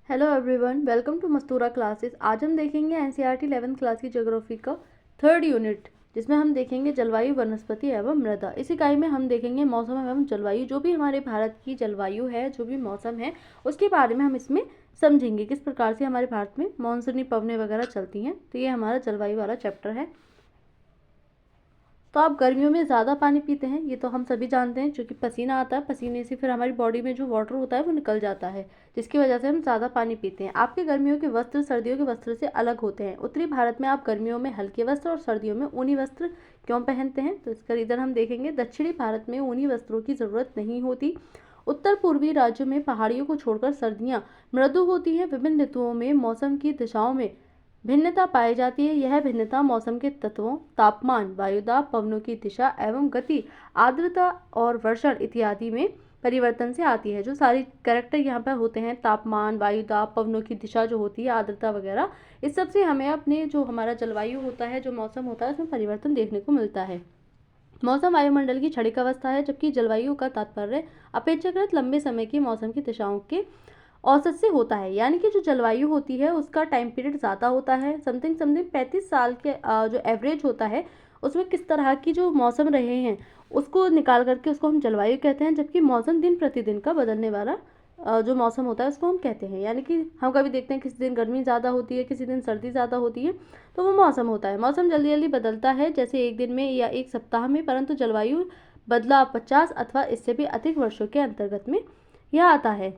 Hello everyone, welcome to Mastura classes. आज हम देखेंगे एनसीईआरटी 11th क्लास की ज्योग्राफी का थर्ड यूनिट, जिसमें हम देखेंगे जलवायु, वनस्पति एवं मृदा। इस इकाई में हम देखेंगे मौसम एवं जलवायु। जो भी हमारे भारत की जलवायु है, जो भी मौसम है, उसके बारे में हम इसमें समझेंगे किस प्रकार से हमारे भारत में मानसूनी पवनें वगैरह चलती हैं। तो ये हमारा जलवायु वाला चैप्टर है। तो आप गर्मियों में ज़्यादा पानी पीते हैं, ये तो हम सभी जानते हैं, क्योंकि पसीना आता है, पसीने से फिर हमारी बॉडी में जो वाटर होता है वो निकल जाता है, जिसकी वजह से हम ज़्यादा पानी पीते हैं। आपके गर्मियों के वस्त्र सर्दियों के वस्त्र से अलग होते हैं। उत्तरी भारत में आप गर्मियों में हल्के वस्त्र और सर्दियों में ऊनी वस्त्र क्यों पहनते हैं, तो इसका रीज़न हम देखेंगे। दक्षिणी भारत में ऊनी वस्त्रों की ज़रूरत नहीं होती। उत्तर पूर्वी राज्यों में पहाड़ियों को छोड़कर सर्दियाँ मृदु होती हैं। विभिन्न ऋतुओं में मौसम की दिशाओं में भिन्नता पाई जाती है। यह भिन्नता मौसम के तत्वों, तापमान, वायुदाब, पवनों की दिशा एवं गति, आर्द्रता और वर्षण इत्यादि में परिवर्तन से आती है। जो सारी कैरेक्टर यहाँ पर होते हैं, तापमान, वायुदाब, पवनों की दिशा जो होती है, आर्द्रता वगैरह, इस सब से हमें अपने जो हमारा जलवायु होता है, जो मौसम होता है, उसमें परिवर्तन देखने को मिलता है। मौसम वायुमंडल की क्षणिक अवस्था है, जबकि जलवायु का तात्पर्य अपेक्षाकृत लंबे समय की मौसम की दिशाओं के औसत से होता है। यानी कि जो जलवायु होती है उसका टाइम पीरियड ज़्यादा होता है। समथिंग 35 साल के जो एवरेज होता है, उसमें किस तरह की जो मौसम रहे हैं उसको निकाल करके उसको हम जलवायु कहते हैं। जबकि मौसम दिन प्रतिदिन का बदलने वाला जो मौसम होता है उसको हम कहते हैं। यानी कि हम कभी देखते हैं किसी दिन गर्मी ज़्यादा होती है, किसी दिन सर्दी ज़्यादा होती है, तो वो मौसम होता है। मौसम जल्दी जल्दी बदलता है, जैसे एक दिन में या एक सप्ताह में, परंतु जलवायु बदलाव 50 अथवा इससे भी अधिक वर्षों के अंतर्गत में यह आता है।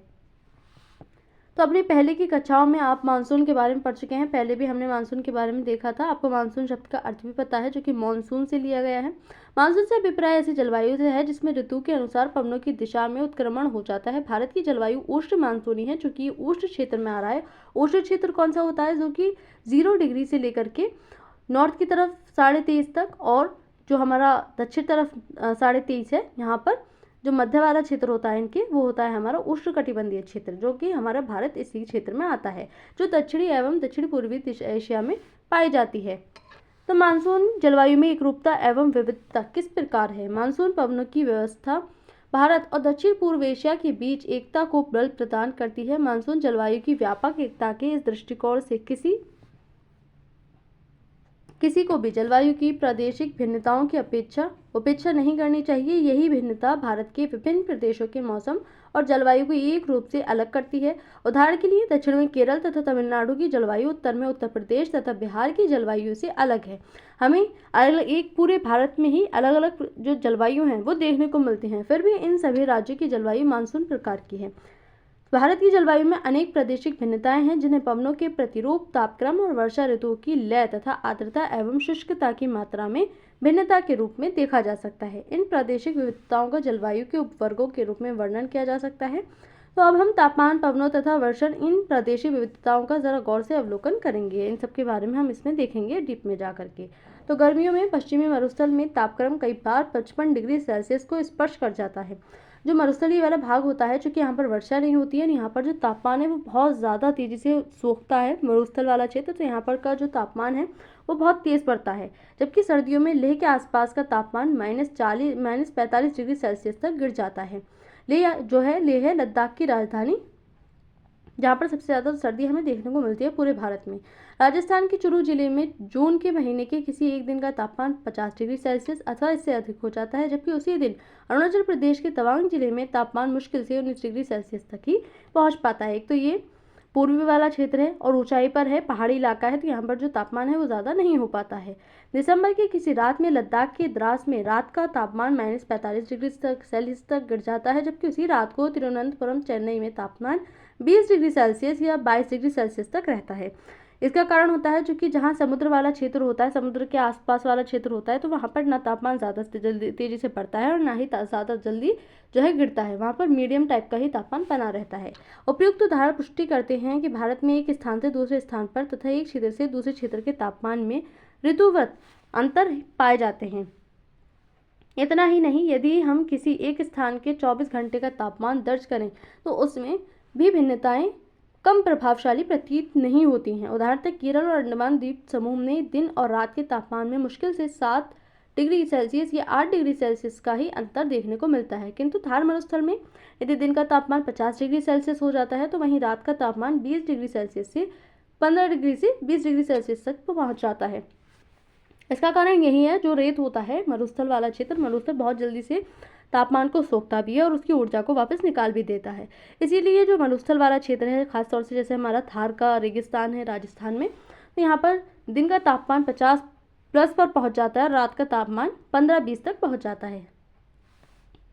तो अपनी पहले की कक्षाओं में आप मानसून के बारे में पढ़ चुके हैं। पहले भी हमने मानसून के बारे में देखा था। आपको मानसून शब्द का अर्थ भी पता है, जो कि मानसून से लिया गया है। मानसून से अभिप्राय ऐसी जलवायु से है जिसमें ऋतु के अनुसार पवनों की दिशा में उत्क्रमण हो जाता है। भारत की जलवायु उष्ण मानसूनी है, चूंकि उष्ण क्षेत्र में आ रहा है। उष्ण क्षेत्र कौन सा होता है? जो कि 0 डिग्री से लेकर के नॉर्थ की तरफ 23.5 तक, और जो हमारा दक्षिण तरफ 23.5 है, यहाँ पर जो मध्य वाला क्षेत्र होता है इनके, वो होता है हमारा उष्णकटिबंधीय क्षेत्र, जो कि हमारा भारत इसी क्षेत्र में आता है, जो दक्षिणी एवं दक्षिण पूर्वी एशिया में पाई जाती है। तो मानसून जलवायु में एकरूपता एवं विविधता किस प्रकार है? मानसून पवनों की व्यवस्था भारत और दक्षिण पूर्व एशिया के बीच एकता को बल प्रदान करती है। मानसून जलवायु की व्यापक एकता के इस दृष्टिकोण से किसी को भी जलवायु की प्रादेशिक भिन्नताओं की उपेक्षा नहीं करनी चाहिए। यही भिन्नता भारत के विभिन्न प्रदेशों के मौसम और जलवायु को एक रूप से अलग करती है। उदाहरण के लिए दक्षिण में केरल तथा तमिलनाडु की जलवायु उत्तर में उत्तर प्रदेश तथा बिहार की जलवायु से अलग है। हमें अलग एक पूरे भारत में ही अलग अलग जो जलवायु हैं वो देखने को मिलती हैं, फिर भी इन सभी राज्यों की जलवायु मानसून प्रकार की है। भारत की जलवायु में अनेक प्रादेशिक भिन्नताएं हैं, जिन्हें पवनों के प्रतिरूप, तापक्रम और वर्षा ऋतुओं की लय तथा आर्द्रता एवं शुष्कता की मात्रा में भिन्नता के रूप में देखा जा सकता है। इन प्रादेशिक विविधताओं का जलवायु के उपवर्गों के रूप में वर्णन किया जा सकता है। तो अब हम तापमान, पवनों तथा वर्षण, इन प्रादेशिक विविधताओं का जरा गौर से अवलोकन करेंगे। इन सब के बारे में हम इसमें देखेंगे डीप में जा करके। तो गर्मियों में पश्चिमी मरुस्थल में तापक्रम कई बार 55 डिग्री सेल्सियस को स्पर्श कर जाता है। जो मरुस्थलीय वाला भाग होता है, चूंकि यहाँ पर वर्षा नहीं होती है, यहाँ पर जो तापमान है वो बहुत ज़्यादा तेज़ी से सूखता है, मरुस्थल वाला क्षेत्र, तो यहाँ पर का जो तापमान है वो बहुत तेज़ बढ़ता है। जबकि सर्दियों में लेह के आसपास का तापमान -45 डिग्री सेल्सियस तक गिर जाता है। लेह है लद्दाख की राजधानी, जहाँ पर सबसे ज़्यादा सर्दी हमें देखने को मिलती है पूरे भारत में। राजस्थान के चुरू जिले में जून के महीने के किसी एक दिन का तापमान 50 डिग्री सेल्सियस अथवा इससे अधिक हो जाता है, जबकि उसी दिन अरुणाचल प्रदेश के तवांग जिले में तापमान मुश्किल से 19 डिग्री सेल्सियस तक ही पहुँच पाता है। एक तो ये पूर्वी वाला क्षेत्र है और ऊंचाई पर है, पहाड़ी इलाका है, तो यहाँ पर जो तापमान है वो ज़्यादा नहीं हो पाता है। दिसंबर की किसी रात में लद्दाख के द्रास में रात का तापमान -45 डिग्री सेल्सियस तक गिर जाता है, जबकि उसी रात को तिरुवनंतपुरम, चेन्नई में तापमान 20 डिग्री सेल्सियस या 22 डिग्री सेल्सियस तक रहता है। इसका कारण होता है क्योंकि जहाँ समुद्र वाला क्षेत्र होता है, समुद्र के आसपास वाला क्षेत्र होता है, तो वहाँ पर ना तापमान ज़्यादा तेजी से बढ़ता है और ना ही ज़्यादा जल्दी जो है गिरता है। वहाँ पर मीडियम टाइप का ही तापमान बना रहता है। उपयुक्त उदाहरण पुष्टि करते हैं कि भारत में एक स्थान से दूसरे स्थान पर तथा एक क्षेत्र से दूसरे क्षेत्र के तापमान में ऋतुवत अंतर पाए जाते हैं। इतना ही नहीं, यदि हम किसी एक स्थान के 24 घंटे का तापमान दर्ज करें तो उसमें भी भिन्नताएं कम प्रभावशाली प्रतीत नहीं होती हैं। उदाहरणतः केरल और अंडमान द्वीप समूह ने दिन और रात के तापमान में मुश्किल से 7 डिग्री सेल्सियस या 8 डिग्री सेल्सियस का ही अंतर देखने को मिलता है। किंतु थार मरुस्थल में यदि दिन का तापमान 50 डिग्री सेल्सियस हो जाता है तो वहीं रात का तापमान 20 डिग्री सेल्सियस से 15 डिग्री से 20 डिग्री सेल्सियस तक पहुंच जाता है। इसका कारण यही है, जो रेत होता है मरुस्थल वाला क्षेत्र, मरुस्थल बहुत जल्दी से तापमान को सोखता भी है और उसकी ऊर्जा को वापस निकाल भी देता है। इसीलिए जो मरुस्थल वाला क्षेत्र है, खासतौर से जैसे हमारा थार का रेगिस्तान है राजस्थान में, तो यहाँ पर दिन का तापमान 50 प्लस पर पहुँच जाता है, रात का तापमान 15-20 तक पहुँच जाता है।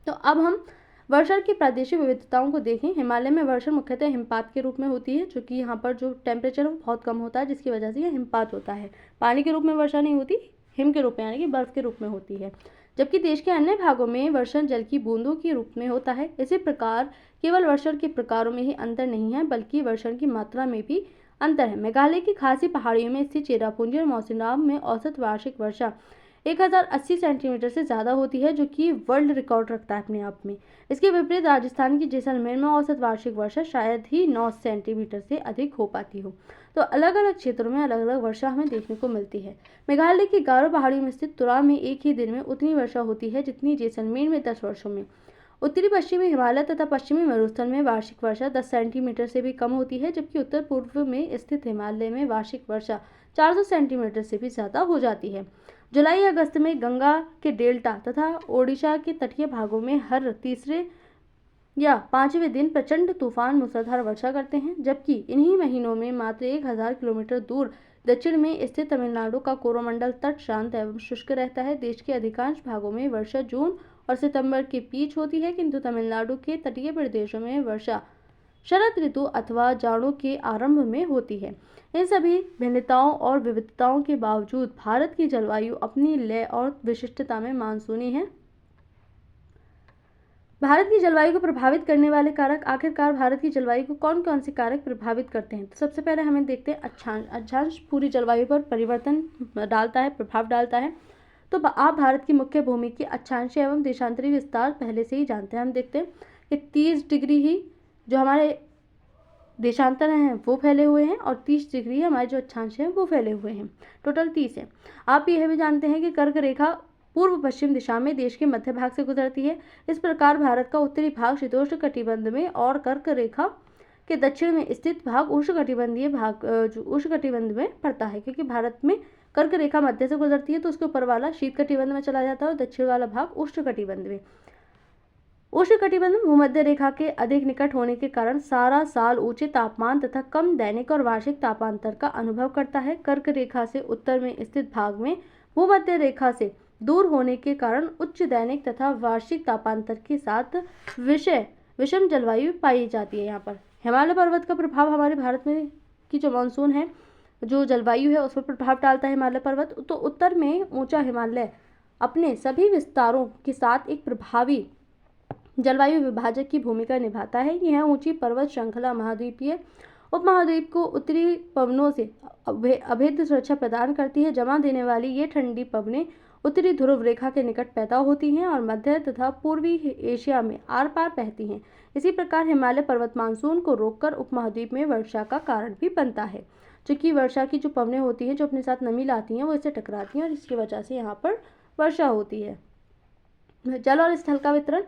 तो अब हम वर्षा की प्रादेशिक विविधताओं को देखें। हिमालय में वर्षा मुख्यतः हिमपात के रूप में होती है, चूँकि यहाँ पर जो टेम्परेचर है वो बहुत कम होता है, जिसकी वजह से यह हिमपात होता है। पानी के रूप में वर्षा नहीं होती, हिम के रूप में यानी कि बर्फ के रूप में होती है। जबकि देश के अन्य भागों में वर्षण जल की बूंदों के रूप में होता है। इसी प्रकार केवल वर्षण के प्रकारों में ही अंतर नहीं है, बल्कि वर्षण की मात्रा में भी अंतर है। मेघालय की खासी पहाड़ियों में स्थित चेरापूंजी और मौसिनराम में औसत वार्षिक वर्षा 1080 सेंटीमीटर से ज़्यादा होती है, जो कि वर्ल्ड रिकॉर्ड रखता है अपने आप में। इसके विपरीत राजस्थान की जैसलमेर में औसत वार्षिक वर्षा शायद ही 9 सेंटीमीटर से अधिक हो पाती हो। तो अलग अलग क्षेत्रों में अलग अलग वर्षा हमें देखने को मिलती है। मेघालय की गारो पहाड़ियों में स्थित तुरा में एक ही दिन में उतनी वर्षा होती है जितनी जैसलमेर में 10 वर्षों में। उत्तरी पश्चिमी हिमालय तथा पश्चिमी मरुस्थल में वार्षिक वर्षा 10 सेंटीमीटर से भी कम होती है, जबकि उत्तर पूर्व में स्थित हिमालय में वार्षिक वर्षा 400 सेंटीमीटर से भी ज़्यादा हो जाती है। जुलाई अगस्त में गंगा के डेल्टा तथा ओडिशा के तटीय भागों में हर तीसरे या 5वें दिन प्रचंड तूफान मूसलाधार वर्षा करते हैं, जबकि इन्हीं महीनों में मात्र 1000 किलोमीटर दूर दक्षिण में स्थित तमिलनाडु का कोरोमंडल तट शांत एवं शुष्क रहता है। देश के अधिकांश भागों में वर्षा जून और सितंबर के बीच होती है, किंतु तमिलनाडु के तटीय प्रदेशों में वर्षा शरद ऋतु अथवा जाड़ों के आरंभ में होती है। इन सभी भिन्नताओं और विविधताओं के बावजूद भारत की जलवायु अपनी लय और विशिष्टता में मानसूनी है। भारत की जलवायु को प्रभावित करने वाले कारक, आखिरकार भारत की जलवायु को कौन कौन से कारक प्रभावित करते हैं? तो सबसे पहले हमें देखते हैं अक्षांश पूरी जलवायु पर परिवर्तन डालता है, प्रभाव डालता है। तो आप भारत की मुख्य भूमि की अक्षांश एवं देशांतरी विस्तार पहले से ही जानते हैं। हम देखते हैं कि 30 डिग्री ही जो हमारे देशांतर हैं वो फैले हुए हैं और 30 डिग्री हमारे जो अक्षांश हैं वो फैले हुए हैं, टोटल 30 है। आप यह भी जानते हैं कि कर्क रेखा पूर्व पश्चिम दिशा में देश के मध्य भाग से गुजरती है। इस प्रकार भारत का उत्तरी भाग शीतोष्ण कटिबंध में और कर्क रेखा के दक्षिण में स्थित भाग उष्णकटिबंधीय भाग उष्णकटिबंध में पड़ता है, क्योंकि भारत में कर्क रेखा मध्य से गुजरती है तो उसके ऊपर वाला शीत कटिबंध में चला जाता है और दक्षिण वाला भाग उष्णकटिबंध में। उष्णकटिबंध भूमध्य रेखा के अधिक निकट होने के कारण सारा साल ऊंचे तापमान तथा कम दैनिक और वार्षिक तापांतर का अनुभव करता है। कर्क रेखा से उत्तर में स्थित भाग में भूमध्य रेखा से दूर होने के कारण उच्च दैनिक तथा वार्षिक तापांतर के साथ विषम जलवायु पाई जाती है। यहाँ पर हिमालय पर्वत का प्रभाव हमारे भारत में की जो मानसून है, जो जलवायु है, उस पर प्रभाव डालता है हिमालय पर्वत। तो उत्तर में ऊंचा हिमालय अपने सभी विस्तारों के साथ एक प्रभावी जलवायु विभाजक की भूमिका निभाता है। यह ऊंची पर्वत श्रृंखला महाद्वीपीय उपमहाद्वीप को उत्तरी पवनों से अभेद्य सुरक्षा प्रदान करती है। जमा देने वाली ये ठंडी पवनें उत्तरी ध्रुव रेखा के निकट पैदा होती हैं और मध्य तथा पूर्वी एशिया में आर पार बहती हैं। इसी प्रकार हिमालय पर्वत मानसून को रोककर उपमहाद्वीप में वर्षा का कारण भी बनता है, क्योंकि वर्षा की जो पवनें होती हैं जो अपने साथ नमी लाती हैं वो इससे टकराती हैं और इसकी वजह से यहाँ पर वर्षा होती है। जल और स्थल का वितरण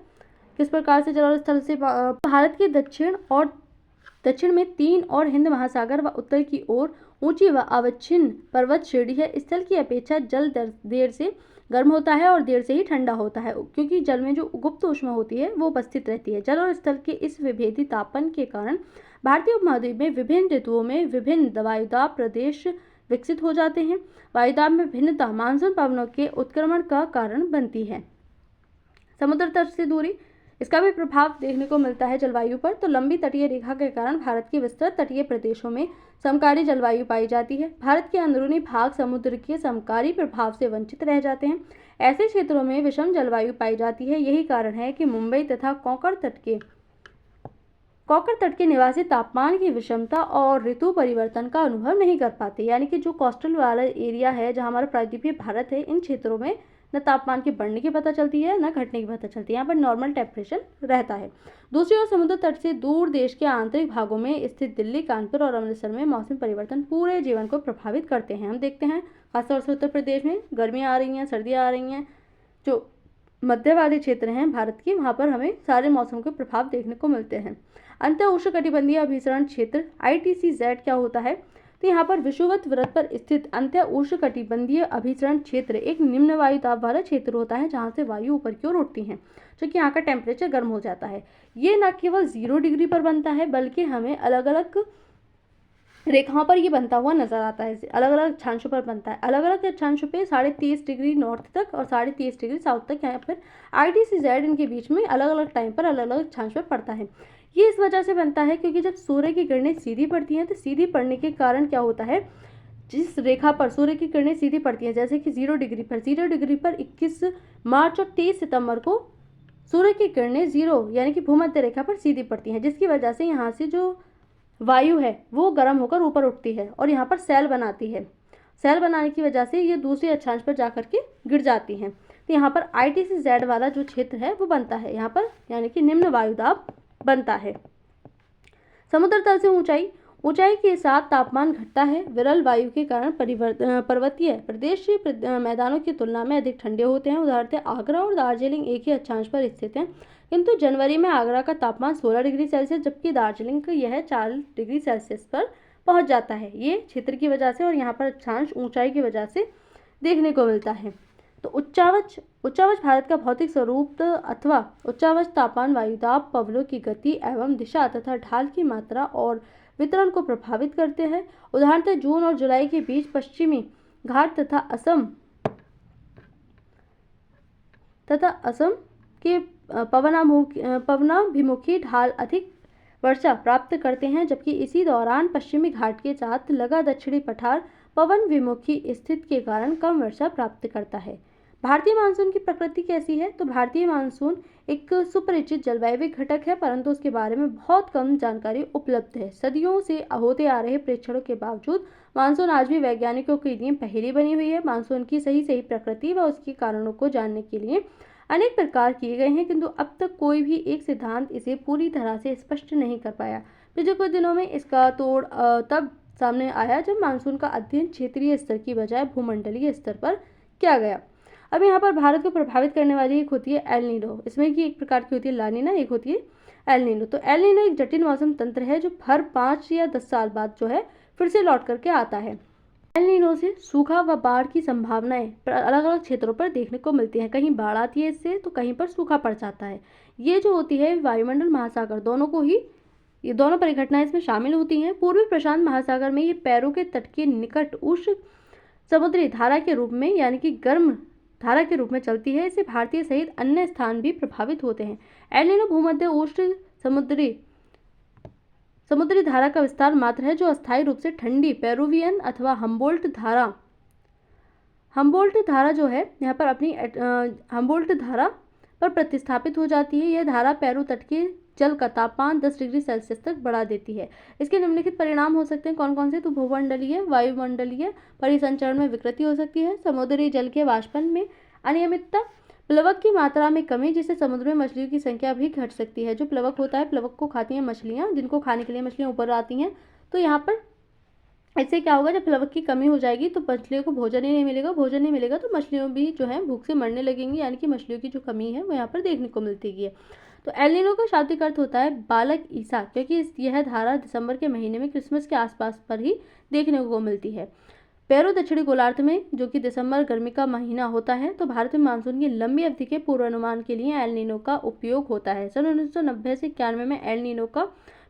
किस प्रकार से जल और स्थल से भारत के दक्षिण में 3 और हिंद महासागर व उत्तर की ओर ऊंची व अवच्छिन्न पर्वत श्रेणी है। स्थल की अपेक्षा जल देर से गर्म होता है और देर से ही ठंडा होता है, क्योंकि जल में जो गुप्त ऊष्मा होती है वो उपस्थित रहती है। जल और स्थल के इस विभेदी तापन के कारण भारतीय उपमहाद्वीप में विभिन्न ऋतुओं में विभिन्न वायुदाब प्रदेश विकसित हो जाते हैं। वायुदाब में भिन्नता मानसून पवनों के उत्क्रमण का कारण बनती है। समुद्र तट से दूरी, इसका भी प्रभाव देखने को मिलता है जलवायु पर। तो लंबी तटीय रेखा के कारण भारत के विस्तृत तटीय प्रदेशों में समकारी जलवायु पाई जाती है। भारत के अंदरूनी भाग समुद्र के समकारी प्रभाव से वंचित रह जाते हैं। ऐसे क्षेत्रों में विषम जलवायु पाई जाती है। यही कारण है कि मुंबई तथा कोंकण तट के निवासी तापमान की विषमता और ऋतु परिवर्तन का अनुभव नहीं कर पाते। यानी कि जो कोस्टल वाला एरिया है, जहाँ हमारा प्रायद्वीपीय भारत है, इन क्षेत्रों में न तापमान के बढ़ने की पता चलती है न घटने की पता चलती है। यहाँ पर नॉर्मल टेम्परेचर रहता है। दूसरी ओर समुद्र तट से दूर देश के आंतरिक भागों में स्थित दिल्ली, कानपुर और अमृतसर में मौसम परिवर्तन पूरे जीवन को प्रभावित करते हैं। हम देखते हैं खासतौर से उत्तर प्रदेश में गर्मियाँ आ रही हैं, सर्दियाँ आ रही हैं। जो मध्य वाले क्षेत्र हैं भारत के, वहाँ पर हमें सारे मौसम के प्रभाव देखने को मिलते हैं। अंतर उष्णकटिबंधीय अभिसरण क्षेत्र ITCZ क्या होता है? तो यहाँ पर विषुवत वृत्त पर स्थित अंत्य उष्णकटिबंधीय अभिसरण क्षेत्र एक निम्न वायु दाब वाला क्षेत्र होता है, जहाँ से वायु ऊपर की ओर उठती है, जो कि यहाँ का टेम्परेचर गर्म हो जाता है। ये न केवल 0 डिग्री पर बनता है, बल्कि हमें अलग अलग रेखाओं पर ये बनता हुआ नजर आता है। अलग अलग अक्षांशों पर बनता है। अलग अलग अक्षांशों पे 23.5 डिग्री नॉर्थ तक और 23.5 डिग्री साउथ तक यहाँ पर ITCZ इनके बीच में अलग अलग टाइम पर अलग अलग अक्षांश पर पड़ता है। ये इस वजह से बनता है क्योंकि जब सूर्य की किरणें सीधी पड़ती हैं, तो सीधी पड़ने के कारण क्या होता है, जिस रेखा पर सूर्य की किरणें सीधी पड़ती हैं, जैसे कि 0 डिग्री पर 21 मार्च और 23 सितंबर को सूर्य की किरणें 0 यानी कि भूमध्य रेखा पर सीधी पड़ती हैं, जिसकी वजह से यहाँ से जो वायु है वो गर्म होकर ऊपर उठती है और यहाँ पर सेल बनाती है। सेल बनाने की वजह से ये दूसरे अक्षांश पर जाकर के गिर जाती हैं। तो यहाँ पर ITCZ वाला जो क्षेत्र है वो बनता है यहाँ पर, यानी कि निम्न वायुदाब बनता है। समुद्र तल से ऊंचाई के साथ तापमान घटता है। विरल वायु के कारण पर्वतीय प्रदेश मैदानों की तुलना में अधिक ठंडे होते हैं। उदाहरण आगरा और दार्जिलिंग एक ही अक्षांश पर स्थित हैं, किंतु जनवरी में आगरा का तापमान 16 डिग्री सेल्सियस जबकि दार्जिलिंग का यह 40 डिग्री सेल्सियस पर पहुंच जाता है। ये क्षेत्र की वजह से और यहाँ पर अक्षांश ऊंचाई की वजह से देखने को मिलता है। तो उच्चावच भारत का भौतिक स्वरूप अथवा उच्चावच तापमान वायुदाब पवनों की गति एवं दिशा तथा ढाल की मात्रा और वितरण को प्रभावित करते हैं। उदाहरणतः जून और जुलाई के बीच पश्चिमी घाट तथा असम के पवनाभिमुखी ढाल अधिक वर्षा प्राप्त करते हैं, जबकि इसी दौरान पश्चिमी घाट के साथ लगा दक्षिणी पठार पवन विमुखी स्थिति के कारण कम वर्षा प्राप्त करता है। भारतीय मानसून की प्रकृति कैसी है? तो भारतीय मानसून एक सुपरिचित जलवायु घटक है, परंतु उसके बारे में बहुत कम जानकारी उपलब्ध है। सदियों से होते आ रहे परीक्षणों के बावजूद मानसून आज भी वैज्ञानिकों के लिए पहेली बनी हुई है। मानसून की सही प्रकृति व उसके कारणों को जानने के लिए अनेक प्रकार किए गए हैं, किंतु अब तक कोई भी एक सिद्धांत इसे पूरी तरह से स्पष्ट नहीं कर पाया। पिछले कुछ दिनों में इसका तोड़ तब सामने आया जब मानसून का अध्ययन क्षेत्रीय स्तर की बजाय भूमंडलीय स्तर पर किया गया। अब यहाँ पर भारत को प्रभावित करने वाली एक होती है एल नीनो, इसमें की एक प्रकार की होती है ला नीना, एक होती है एल नीनो। तो एल नीनो एक जटिल मौसम तंत्र है जो हर 5 या 10 साल बाद जो है फिर से लौट करके आता है। एल नीनो से सूखा व बाढ़ की संभावनाएं अलग अलग क्षेत्रों पर देखने को मिलती है। कहीं बाढ़ आती है इससे, तो कहीं पर सूखा पड़ जाता है। ये जो होती है वायुमंडल महासागर दोनों को ही, ये दोनों परिघटनाएं इसमें शामिल होती हैं। पूर्वी प्रशांत महासागर में ये पेरू के तट के निकट उष्ण समुद्री धारा के रूप में यानी कि गर्म धारा के रूप में चलती है। इससे भारतीय सहित अन्य स्थान भी प्रभावित होते हैं। एल नीनो भूमध्य उष्ण समुद्री धारा का विस्तार मात्र है जो अस्थायी रूप से ठंडी पेरुवियन अथवा हम्बोल्ट धारा जो है यहाँ पर अपनी हम्बोल्ट धारा पर प्रतिस्थापित हो जाती है। यह धारा पेरू तट के जल का तापमान 10 डिग्री सेल्सियस तक बढ़ा देती है। इसके निम्नलिखित परिणाम हो सकते हैं कौन कौन से? तो भूमंडलीय वायुमंडलीय परिसंचरण में विकृति हो सकती है, समुद्री जल के वाष्पन में अनियमितता, प्लवक की मात्रा में कमी जिससे समुद्र में मछलियों की संख्या भी घट सकती है। जो प्लवक होता है, प्लवक को खाती हैं मछलियाँ, जिनको खाने के लिए मछलियाँ ऊपर आती हैं। तो यहाँ पर इससे क्या होगा, जब प्लवक की कमी हो जाएगी तो मछलियों को भोजन ही नहीं मिलेगा, तो मछलियों भी जो है भूख से मरने लगेंगी, यानी कि मछलियों की जो कमी है वो यहाँ पर देखने को मिलती है। तो एल नीनो का शाब्दिक अर्थ होता है बालक ईसा, क्योंकि यह धारा दिसंबर के महीने में क्रिसमस के आसपास पर ही देखने को मिलती है। पेरू दक्षिणी गोलार्ध में, जो कि दिसंबर गर्मी का महीना होता है, तो भारत में मानसून की लंबी अवधि के पूर्वानुमान के लिए एल नीनो का उपयोग होता है। सन 1990 से 91 में एल नीनो का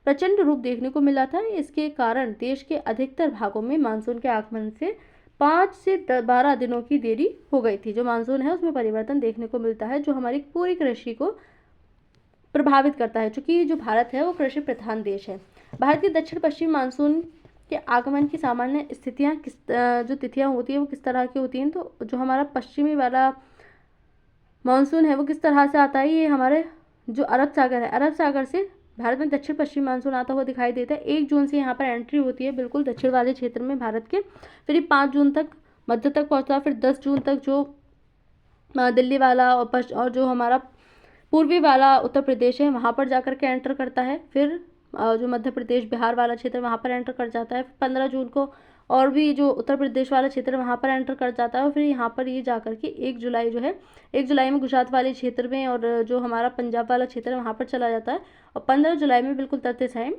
प्रचंड रूप देखने को मिला था। इसके कारण देश के अधिकतर भागों में मानसून के आगमन से 5 से 12 दिनों की देरी हो गई थी। जो मानसून है उसमें परिवर्तन देखने को मिलता है, जो हमारी पूरी कृषि को प्रभावित करता है, चूंकि जो भारत है वो कृषि प्रधान देश है। भारतीय दक्षिण पश्चिम मानसून के आगमन की सामान्य स्थितियाँ जो तिथियाँ होती है वो किस तरह की होती हैं? तो जो हमारा पश्चिमी वाला मानसून है वो किस तरह से आता है? ये हमारे जो अरब सागर है, अरब सागर से भारत में दक्षिण पश्चिम मानसून आता हुआ दिखाई देता है। 1 जून से यहाँ पर एंट्री होती है बिल्कुल दक्षिण वाले क्षेत्र में भारत के, फिर 5 जून तक मध्य तक पहुँचता है, फिर 10 जून तक जो दिल्ली वाला और जो हमारा पूर्वी वाला उत्तर प्रदेश है वहाँ पर जाकर के एंटर करता है। फिर जो मध्य प्रदेश बिहार वाला क्षेत्र वहाँ पर एंटर कर जाता है। 15 जून को और भी जो उत्तर प्रदेश वाला क्षेत्र वहाँ पर एंटर कर जाता है। और फिर यहाँ पर ये जाकर के 1 जुलाई जो है 1 जुलाई में गुजरात वाले क्षेत्र में और जो हमारा पंजाब वाला क्षेत्र है वहाँ पर चला जाता है। और 15 जुलाई में बिल्कुल तरते टाइम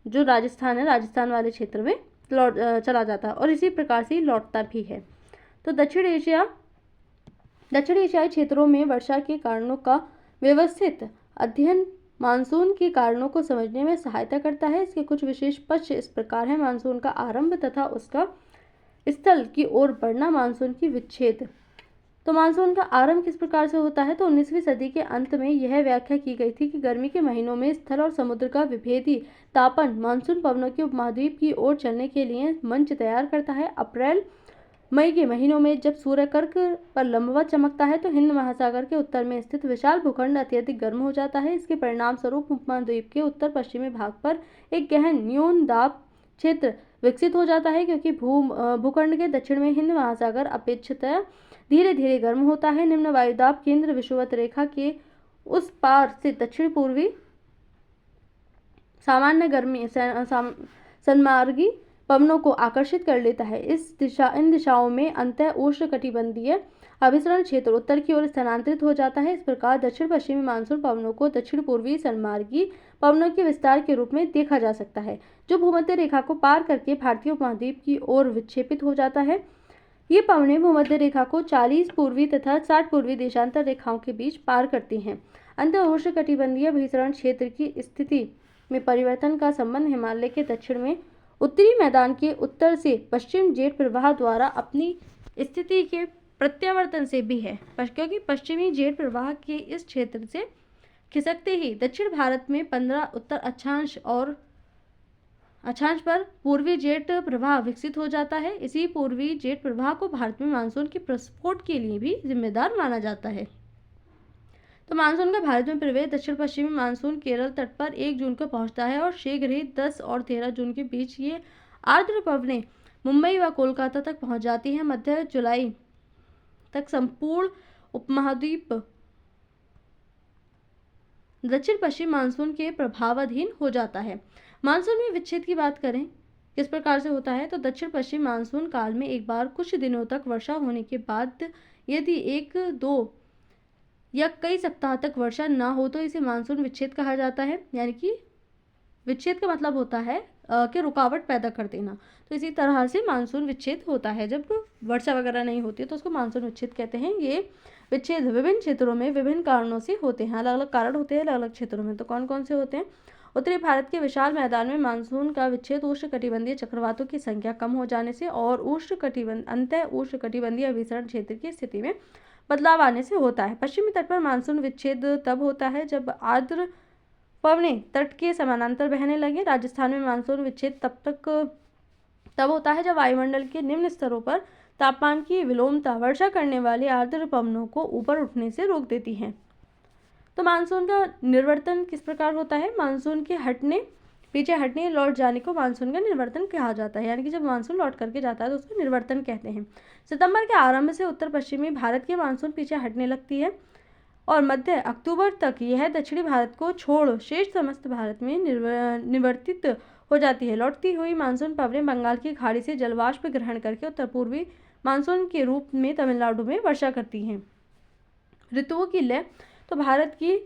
जो राजस्थान है राजस्थान वाले क्षेत्र में चला जाता है और इसी प्रकार से लौटता भी है। तो दक्षिण एशियाई क्षेत्रों में वर्षा के कारणों का व्यवस्थित अध्ययन मानसून के कारणों को समझने में सहायता करता है। इसके कुछ विशेष पक्ष इस प्रकार है: मानसून का आरंभ तथा उसका स्थल की ओर बढ़ना, मानसून की विच्छेद। तो मानसून का आरंभ किस प्रकार से होता है? तो 19वीं सदी के अंत में यह व्याख्या की गई थी कि गर्मी के महीनों में स्थल और समुद्र का विभेदी तापन मानसून पवनों के उपमहाद्वीप की ओर चलने के लिए मंच तैयार करता है। अप्रैल मई के महीनों में जब सूर्य कर्क पर लंबवत चमकता है तो हिंद महासागर के उत्तर में स्थित विशाल भूखंड अत्यधिक गर्म हो जाता है। इसके परिणाम स्वरूप उपमहाद्वीप के उत्तर पश्चिमी भाग पर एक गहन न्यून दाब क्षेत्र विकसित हो जाता है, क्योंकि भूखंड के दक्षिण में हिंद महासागर अपेक्षाकृत धीरे धीरे गर्म होता है। निम्न वायुदाब केंद्र विषुवत रेखा के उस पार से दक्षिण पूर्वी सामान्य गर्मी सन्मार्गी पवनों को आकर्षित कर लेता है। इन दिशाओं में अंतः उष्णकटिबंधीय अभिसरण क्षेत्र उत्तर की ओर स्थानांतरित हो जाता है। इस प्रकार दक्षिण पश्चिमी मानसून पवनों को दक्षिण पूर्वी सन्मार्गी पवनों के विस्तार के रूप में देखा जा सकता है, जो भूमध्य रेखा को पार करके भारतीय उपमहाद्वीप की ओर विक्षेपित हो जाता है। ये पवनें भूमध्य रेखा को 40 पूर्वी तथा 60 पूर्वी देशांतर रेखाओं के बीच पार करती हैं। अंतः उष्णकटिबंधीय अभिसरण क्षेत्र की स्थिति में परिवर्तन का संबंध हिमालय के दक्षिण में उत्तरी मैदान के उत्तर से पश्चिम जेट प्रवाह द्वारा अपनी स्थिति के प्रत्यावर्तन से भी है, क्योंकि पश्चिमी जेट प्रवाह के इस क्षेत्र से खिसकते ही दक्षिण भारत में 15 उत्तर अक्षांश और अक्षांश पर पूर्वी जेट प्रवाह विकसित हो जाता है। इसी पूर्वी जेट प्रवाह को भारत में मानसून के प्रस्फोट के लिए भी जिम्मेदार माना जाता है। तो मानसून का भारत में प्रवेश दक्षिण पश्चिमी मानसून केरल तट पर 1 जून को पहुंचता है और शीघ्र ही 10 और 13 जून के बीच ये आर्द्र पवनें मुंबई व कोलकाता तक पहुंच जाती हैं। मध्य जुलाई तक संपूर्ण उपमहाद्वीप दक्षिण पश्चिम मानसून के प्रभावाधीन हो जाता है। मानसून में विच्छेद की बात करें किस प्रकार से होता है, तो दक्षिण पश्चिम मानसून काल में एक बार कुछ दिनों तक वर्षा होने के बाद यदि 1, 2 या कई सप्ताह तक वर्षा ना हो तो इसे मानसून विच्छेद कहा जाता है। यानी कि विच्छेद का मतलब होता है कि रुकावट पैदा कर देना। तो इसी तरह से मानसून विच्छेद होता है, जब वर्षा वगैरह नहीं होती है तो उसको मानसून विच्छेद कहते हैं। ये विच्छेद विभिन्न क्षेत्रों में विभिन्न कारणों से होते हैं, अलग अलग कारण होते हैं अलग अलग क्षेत्रों में। तो कौन कौन से होते हैं? उत्तरी भारत के विशाल मैदान में मानसून का विच्छेद उष्णकटिबंधीय चक्रवातों की संख्या कम हो जाने से और अंतः उष्णकटिबंधीय अभिसरण क्षेत्र की स्थिति में बदलाव आने से होता है। पश्चिमी तट पर मानसून विच्छेद तब होता है जब आर्द्र पवनें तट के समानांतर बहने लगे। राजस्थान में मानसून विच्छेद तब होता है जब वायुमंडल के निम्न स्तरों पर तापमान की विलोमता वर्षा करने वाले आर्द्र पवनों को ऊपर उठने से रोक देती है। तो मानसून का निर्वर्तन किस प्रकार होता है? मानसून के पीछे हटने लौट जाने को मानसून का निर्वर्तन कहा जाता है। यानी कि जब मानसून लौट करके जाता है तो उसको निर्वर्तन कहते हैं। सितंबर के आरंभ से उत्तर पश्चिमी भारत की मानसून पीछे हटने लगती है और मध्य अक्टूबर तक यह दक्षिणी भारत को छोड़ शेष समस्त भारत में निवर्तित हो जाती है। लौटती हुई मानसून पवनें बंगाल की खाड़ी से जलवाष्प ग्रहण करके उत्तर पूर्वी मानसून के रूप में तमिलनाडु में वर्षा करती हैं। ऋतुओं की लय, तो भारत की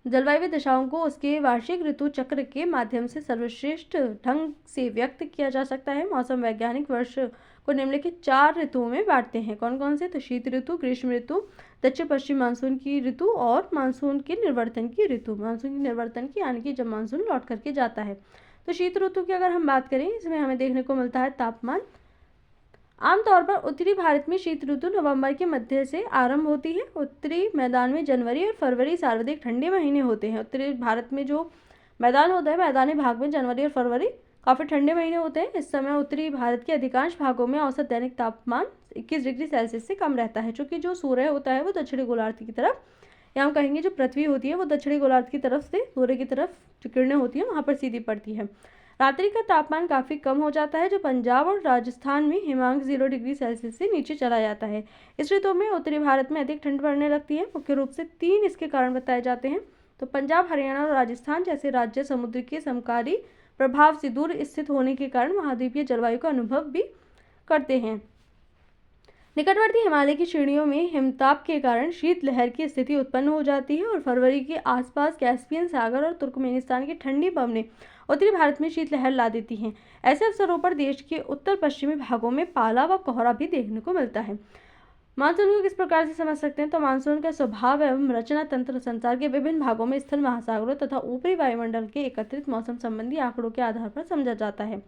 जलवायु दशाओं को उसके वार्षिक ऋतु चक्र के माध्यम से सर्वश्रेष्ठ ढंग से व्यक्त किया जा सकता है। मौसम वैज्ञानिक वर्ष को निम्नलिखित 4 ऋतुओं में बांटते हैं। कौन कौन से? तो शीत ऋतु, ग्रीष्म ऋतु, दक्षिण पश्चिम मानसून की ऋतु और मानसून के निर्वर्तन की ऋतु। मानसून के निर्वर्तन की यानी कि जब मानसून लौट करके जाता है। तो शीत ऋतु की अगर हम बात करें, इसमें हमें देखने को मिलता है तापमान। आमतौर पर उत्तरी भारत में शीत ऋतु नवंबर के मध्य से आरंभ होती है। उत्तरी मैदान में जनवरी और फरवरी सर्वाधिक ठंडे महीने होते हैं। उत्तरी भारत में जो मैदान होता है, मैदानी भाग में जनवरी और फरवरी काफ़ी ठंडे महीने होते हैं। इस समय उत्तरी भारत के अधिकांश भागों में औसत दैनिक तापमान 21 डिग्री सेल्सियस से कम रहता है। चूँकि जो सूर्य होता है वो दक्षिणी गोलार्ध की तरफ, या हम कहेंगे जो पृथ्वी होती है वो दक्षिणी गोलार्ध की तरफ से सूर्य की तरफ जो किरणें होती हैं वहाँ पर सीधी पड़ती है। रात्रि का तापमान काफ़ी कम हो जाता है, जो पंजाब और राजस्थान में हिमांक 0 डिग्री सेल्सियस से नीचे चला जाता है। इस ऋतु में उत्तरी भारत में अधिक ठंड पड़ने लगती है। मुख्य रूप से 3 इसके कारण बताए जाते हैं। तो पंजाब, हरियाणा और राजस्थान जैसे राज्य समुद्र के समकारी प्रभाव से दूर स्थित होने के कारण महाद्वीपीय जलवायु का अनुभव भी करते हैं। निकटवर्ती हिमालय की श्रेणियों में हिमताप के कारण शीतलहर की स्थिति उत्पन्न हो जाती है और फरवरी के आसपास कैस्पियन सागर और तुर्कमेनिस्तान की ठंडी पवनें उत्तरी भारत में शीतलहर ला देती हैं। ऐसे अवसरों पर देश के उत्तर पश्चिमी भागों में पाला व कोहरा भी देखने को मिलता है। मानसून को किस प्रकार से समझ सकते हैं? तो मानसून का स्वभाव एवं रचना तंत्र संसार के विभिन्न भागों में स्थल महासागरों तथा ऊपरी वायुमंडल के एकत्रित मौसम संबंधी आंकड़ों के आधार पर समझा जाता है।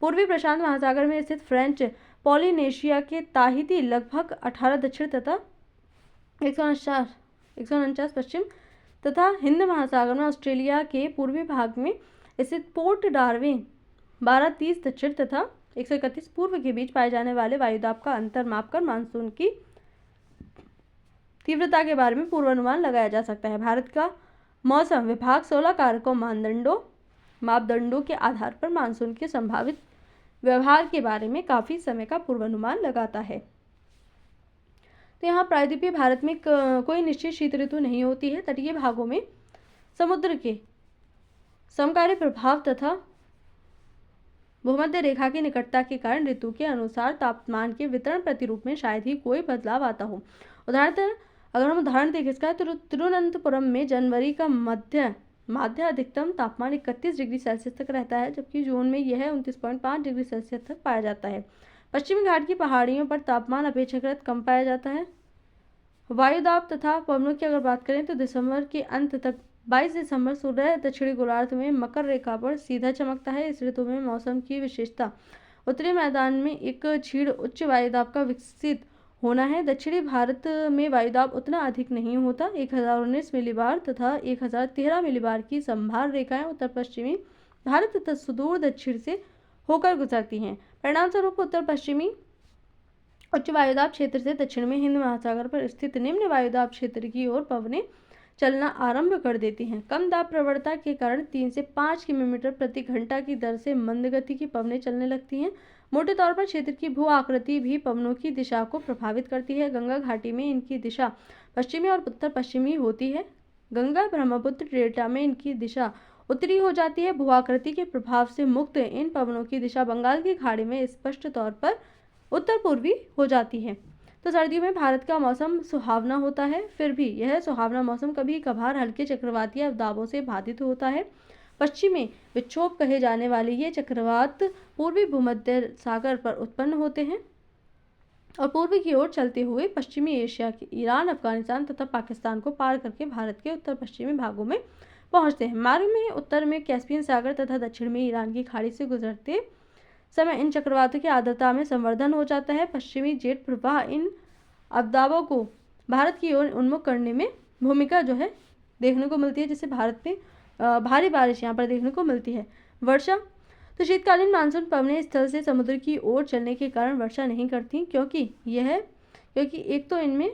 पूर्वी प्रशांत महासागर में स्थित फ्रेंच पॉलिनेशिया के ताहिती लगभग 18 दक्षिण तथा 149 पश्चिम तथा हिंद महासागर में ऑस्ट्रेलिया के पूर्वी भाग में स्थित पोर्ट डार्विन 12-30 दक्षिण तथा 131 पूर्व के बीच पाए जाने वाले वायुदाब का अंतर मापकर मानसून की तीव्रता के बारे में पूर्वानुमान लगाया जा सकता है। भारत का मौसम विभाग 16 कारकों मापदंडों के आधार पर मानसून के संभावित व्यवहार के बारे में काफी समय का पूर्वानुमान लगाता है। तो यहाँ प्रायद्वीपीय भारत में कोई निश्चित शीत ऋतु नहीं होती है। तटीय भागों में समुद्र के समकारी प्रभाव तथा भूमध्य रेखा की निकटता के कारण ऋतु के अनुसार तापमान के वितरण प्रतिरूप में शायद ही कोई बदलाव आता हो। अगर हम उदाहरण देखें इसका, तो तिरुवनंतपुरम में जनवरी का माध्य अधिकतम तापमान 31 डिग्री सेल्सियस तक रहता है, जबकि जून में यह 29.5 डिग्री सेल्सियस तक पाया जाता है। पश्चिमी घाट की पहाड़ियों पर तापमान अपेक्षाकृत कम पाया जाता है। वायुदाब तथा पवनों की अगर बात करें तो दिसंबर के अंत तक 22 दिसंबर सूर्य दक्षिणी गोलार्ध में मकर रेखा पर सीधा चमकता है। इस ऋतु में मौसम की विशेषता उत्तरी मैदान में एक क्षीण उच्च वायुदाब का विकसित होना है। दक्षिणी भारत में वायुदाब उतना अधिक नहीं होता। 1019 मिलीबार तथा 1013 मिलीबार की संभार रेखाएं उत्तर पश्चिमी भारत तथा सुदूर दक्षिण से होकर गुजरती हैं। परिणाम स्वरूप उत्तर पश्चिमी उच्च वायुदाब क्षेत्र से दक्षिण में हिंद महासागर पर स्थित निम्न वायुदाब क्षेत्र की ओर पवनें चलना आरंभ कर देती हैं। कम दाब प्रवणता के कारण 3 से 5 किलोमीटर प्रति घंटा की दर से मंद गति की पवनें चलने लगती हैं। मोटे तौर पर क्षेत्र की भू आकृति भी पवनों की दिशा को प्रभावित करती है। गंगा घाटी में इनकी दिशा पश्चिमी और उत्तर पश्चिमी होती है। गंगा ब्रह्मपुत्र डेल्टा में इनकी दिशा उत्तरी हो जाती है। भू आकृति के प्रभाव से मुक्त इन पवनों की दिशा बंगाल की खाड़ी में स्पष्ट तौर पर उत्तर पूर्वी हो जाती है। तो सर्दियों में भारत का मौसम सुहावना होता है, फिर भी यह सुहावना मौसम कभी कभार हल्के चक्रवाती अवदाबों से बाधित होता है। पश्चिमी विक्षोभ कहे जाने वाले ये चक्रवात पूर्वी भूमध्य सागर पर उत्पन्न होते हैं और पूर्व की ओर चलते हुए पश्चिमी एशिया के ईरान, अफगानिस्तान तथा पाकिस्तान को पार करके भारत के उत्तर पश्चिमी भागों में पहुंचते हैं। मार्ग में उत्तर में कैस्पियन सागर तथा दक्षिण में ईरान की खाड़ी से गुजरते समय इन चक्रवातों की आर्द्रता में संवर्धन हो जाता है। पश्चिमी जेट प्रवाह इन अवदाबों को भारत की ओर उन्मुख करने में भूमिका देखने को मिलती है, जिससे भारत में भारी बारिश यहाँ पर देखने को मिलती है। वर्षा, तो शीतकालीन मानसून पवनें स्थल से समुद्र की ओर चलने के कारण वर्षा नहीं करती, क्योंकि एक तो इनमें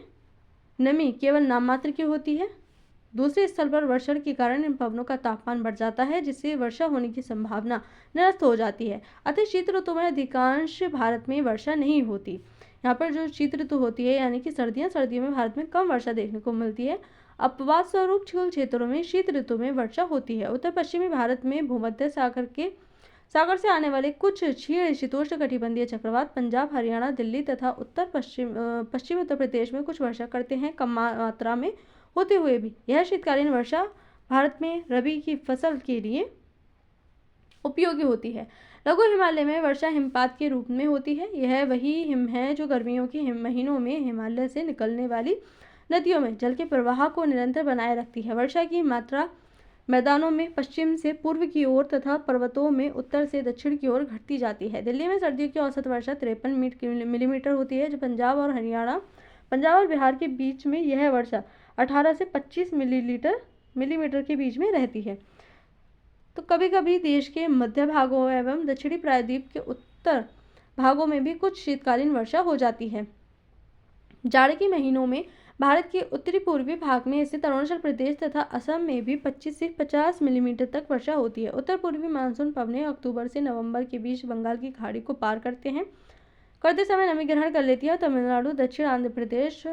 नमी केवल नाम मात्र की होती है। दूसरे स्थल पर वर्षण के कारण इन पवनों का तापमान बढ़ जाता है, जिससे वर्षा होने की संभावना निरस्त हो जाती है। अतः शीत ऋतु में अधिकांश भारत में वर्षा नहीं होती। यहाँ पर जो शीत ऋतु होती है यानी कि सर्दियों में भारत में कम वर्षा देखने को मिलती है। अपवाद स्वरूप कुछ क्षेत्रों में शीत ऋतु में वर्षा होती है। उत्तर पश्चिमी भारत में भूमध्य सागर से आने वाले कुछ क्षीण शीतोष्ण कटिबंधीय चक्रवात पंजाब, हरियाणा, दिल्ली तथा पश्चिमी उत्तर प्रदेश में कुछ वर्षा करते हैं। कम मात्रा में होते हुए भी यह शीतकालीन वर्षा भारत में रबी की फसल के लिए उपयोगी होती है। लघु हिमालय में वर्षा हिमपात के रूप में होती है। यह वही हिम है जो गर्मियों के महीनों में हिमालय से निकलने वाली नदियों में जल के प्रवाह को निरंतर बनाए रखती है। वर्षा की मात्रा मैदानों में पश्चिम से पूर्व की ओर तथा पर्वतों में उत्तर से दक्षिण की ओर घटती जाती है। दिल्ली में सर्दियों की औसत वर्षा 53 मिलीमीटर होती है, जो पंजाब और बिहार के बीच में यह वर्षा 18 से 25 मिलीमीटर के बीच में रहती है। तो कभी कभी देश के मध्य भागों एवं दक्षिणी प्रायद्वीप के उत्तर भागों में भी कुछ शीतकालीन वर्षा हो जाती है। जाड़े के महीनों में भारत के उत्तरी पूर्वी भाग में स्थित अरुणाचल प्रदेश तथा असम में भी 25 से 50 मिलीमीटर तक वर्षा होती है। उत्तर पूर्वी मानसून पवनें अक्टूबर से नवंबर के बीच बंगाल की खाड़ी को पार करते समय नमी ग्रहण कर लेती है और तमिलनाडु, दक्षिण आंध्र प्रदेश,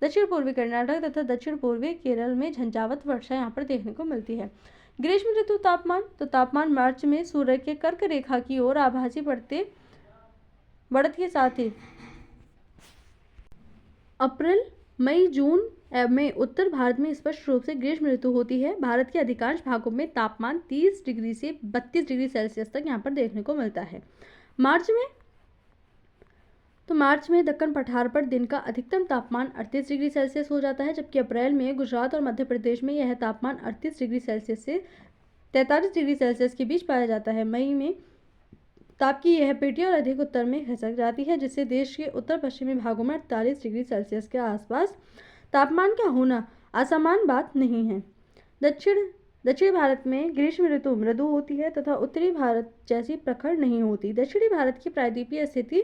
दक्षिण पूर्वी कर्नाटक तथा दक्षिण पूर्वी केरल में झंझावात वर्षा यहाँ पर देखने को मिलती है। ग्रीष्म ऋतु तापमान मार्च में सूर्य के कर्क रेखा की ओर आभासी बढ़त के साथ ही अप्रैल, मई, जून में उत्तर भारत में स्पष्ट रूप से ग्रीष्म ऋतु होती है। भारत के अधिकांश भागों में तापमान 30 डिग्री से 32 डिग्री सेल्सियस तक यहाँ पर देखने को मिलता है। मार्च में दक्कन पठार पर दिन का अधिकतम तापमान 38 डिग्री सेल्सियस हो जाता है, जबकि अप्रैल में गुजरात और मध्य प्रदेश में यह तापमान 38 डिग्री सेल्सियस से 43 डिग्री सेल्सियस के बीच पाया जाता है। मई में ताप की यह पेटी और अधिक उत्तर में खिसक जाती है, जिससे देश के उत्तर पश्चिमी भागों में 48 डिग्री सेल्सियस के आसपास तापमान का होना असामान्य बात नहीं है। दक्षिणी भारत में ग्रीष्म ऋतु मृदु होती है तथा उत्तरी भारत जैसी प्रखर नहीं होती। दक्षिणी भारत की प्रायद्वीपीय स्थिति,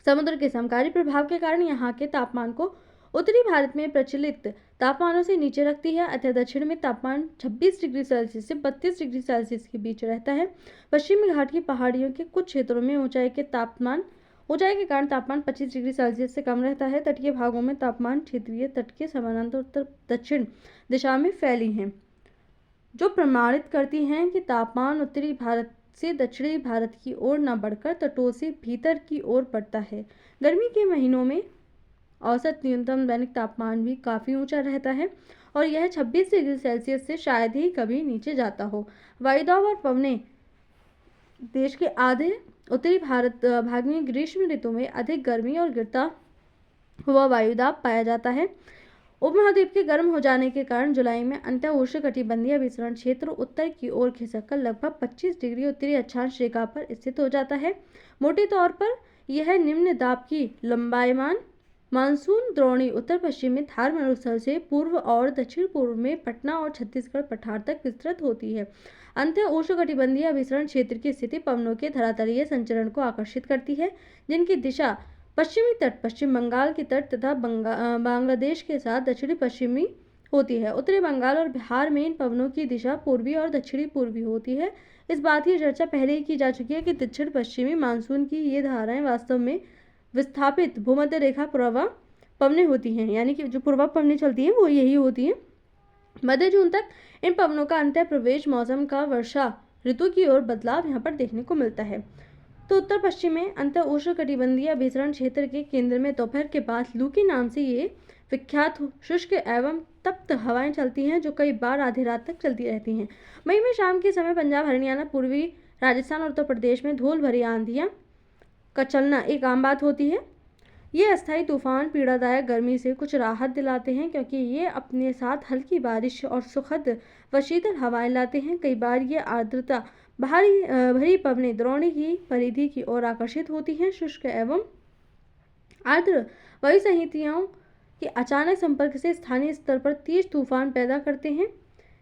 समुद्र के समकारी प्रभाव के कारण यहाँ के तापमान को उत्तरी भारत में प्रचलित तापमानों से नीचे रखती है। अतः दक्षिण में तापमान 26 डिग्री सेल्सियस से 32 डिग्री सेल्सियस के बीच रहता है। पश्चिमी घाट की पहाड़ियों के कुछ क्षेत्रों में ऊंचाई के कारण तापमान 25 डिग्री सेल्सियस से कम रहता है। तटीय भागों में तापमान क्षेत्रीय तट के समानांतर उत्तर दक्षिण दिशा में फैली हैं, जो प्रमाणित करती हैं कि तापमान उत्तरी भारत से दक्षिणी भारत की ओर न बढ़कर तटों से भीतर की ओर बढ़ता है। गर्मी के महीनों में औसत न्यूनतम दैनिक तापमान भी काफ़ी ऊंचा रहता है और यह 26 डिग्री सेल्सियस से शायद ही कभी नीचे जाता हो। वायुदाब और पवनें देश के आधे उत्तरी भारत भाग में ग्रीष्म ऋतु में अधिक गर्मी और गिरता हुआ वायुदाब पाया जाता है। उपमहाद्वीप के गर्म हो जाने के कारण जुलाई में अंत्य उष्णकटिबंधीय विसरण क्षेत्र उत्तर की ओर खिसककर लगभग 25 डिग्री उत्तरी अक्षांश रेखा पर स्थित हो जाता है। मोटे तौर पर यह निम्न दाब की लंबाईमान मानसून द्रोणी उत्तर पश्चिम में थार मरुस्थल से पूर्व और दक्षिण पूर्व में पटना और छत्तीसगढ़ पठार तक विस्तृत होती है। अंत्य उष्णकटिबंधीय विसरण क्षेत्र की स्थिति पवनों के धरातलीय संचरण को आकर्षित करती है, जिनकी दिशा पश्चिमी तट, पश्चिम बंगाल के तट तथा बांग्लादेश के साथ दक्षिणी पश्चिमी होती है। उत्तरी बंगाल और बिहार में इन पवनों की दिशा पूर्वी और दक्षिणी पूर्वी होती है। इस बात की चर्चा पहले ही की जा चुकी है कि दक्षिण पश्चिमी मानसून की ये धाराएं वास्तव में विस्थापित भूमध्य रेखा पूर्वा पवनें होती हैं, यानी कि जो पूर्वा पवनें चलती हैं वो यही होती हैं। मध्य जून तक इन पवनों का अंत्य प्रवेश मौसम का वर्षा ऋतु की ओर बदलाव यहाँ पर देखने को मिलता है। तो उत्तर पश्चिम में अंतर उष्णकटिबंधीय विसरण क्षेत्र के केंद्र में दोपहर के बाद लू के नाम से ये विख्यात शुष्क एवं तप्त हवाएं चलती हैं, जो कई बार आधी रात तक चलती रहती हैं। मई में शाम के समय पंजाब, हरियाणा, पूर्वी राजस्थान और उत्तर प्रदेश में धूल भरी आंधियां का चलना एक आम बात होती है। ये अस्थायी तूफान पीड़ादायक गर्मी से कुछ राहत दिलाते हैं, क्योंकि ये अपने साथ हल्की बारिश और सुखद व शीतल हवाएं लाते हैं। कई बार ये आर्द्रता भरी पवनें द्रोणी की परिधि की ओर आकर्षित होती हैं। शुष्क एवं आर्द्र वायु संहिताओं के अचानक संपर्क से स्थानीय स्तर पर तेज तूफान पैदा करते हैं।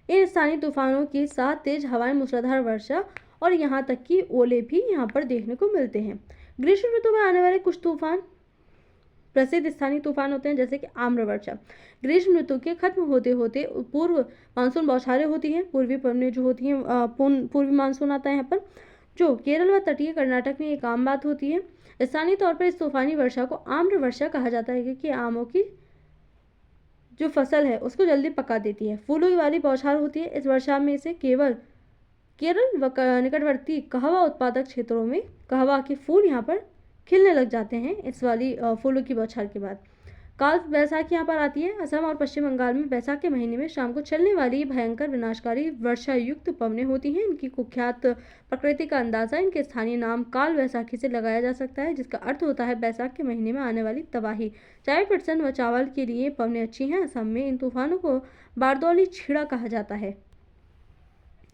इन स्थानीय तूफानों के साथ तेज हवाएं, मूसलाधार वर्षा और यहाँ तक कि ओले भी यहाँ पर देखने को मिलते हैं। ग्रीष्म ऋतु में आने वाले कुछ तूफान प्रसिद्ध स्थानीय तूफान होते हैं, जैसे कि आम्रवर्षा। ग्रीष्म ऋतु के खत्म होते होते पूर्व मानसून बौछारें होती हैं। पूर्वी पवनें जो होती हैं, पूर्वी मानसून आता है यहाँ पर, जो केरल व तटीय कर्नाटक में एक आम बात होती है। स्थानीय तौर पर इस तूफानी वर्षा को आम्रवर्षा कहा जाता है, क्योंकि आमों की जो फसल है उसको जल्दी पका देती है। फूलों वाली बौछार होती है। इस वर्षा में से केरल व निकटवर्ती कहवा उत्पादक क्षेत्रों में कहवा के फूल यहाँ पर खिलने लग जाते हैं। इस वाली फूलों की बौछार के बाद काल वैसाखी यहाँ पर आती है। असम और पश्चिम बंगाल में वैसाख के महीने में शाम को चलने वाली भयंकर विनाशकारी वर्षा युक्त पवनें होती हैं। इनकी कुख्यात प्रकृति का अंदाजा इनके स्थानीय नाम काल वैसाखी से लगाया जा सकता है, जिसका अर्थ होता है बैसाख के महीने में आने वाली तबाही। चाय, पटसन व चावल के लिए पवनें अच्छी हैं। असम में इन तूफानों को बारदौली छीड़ा कहा जाता है।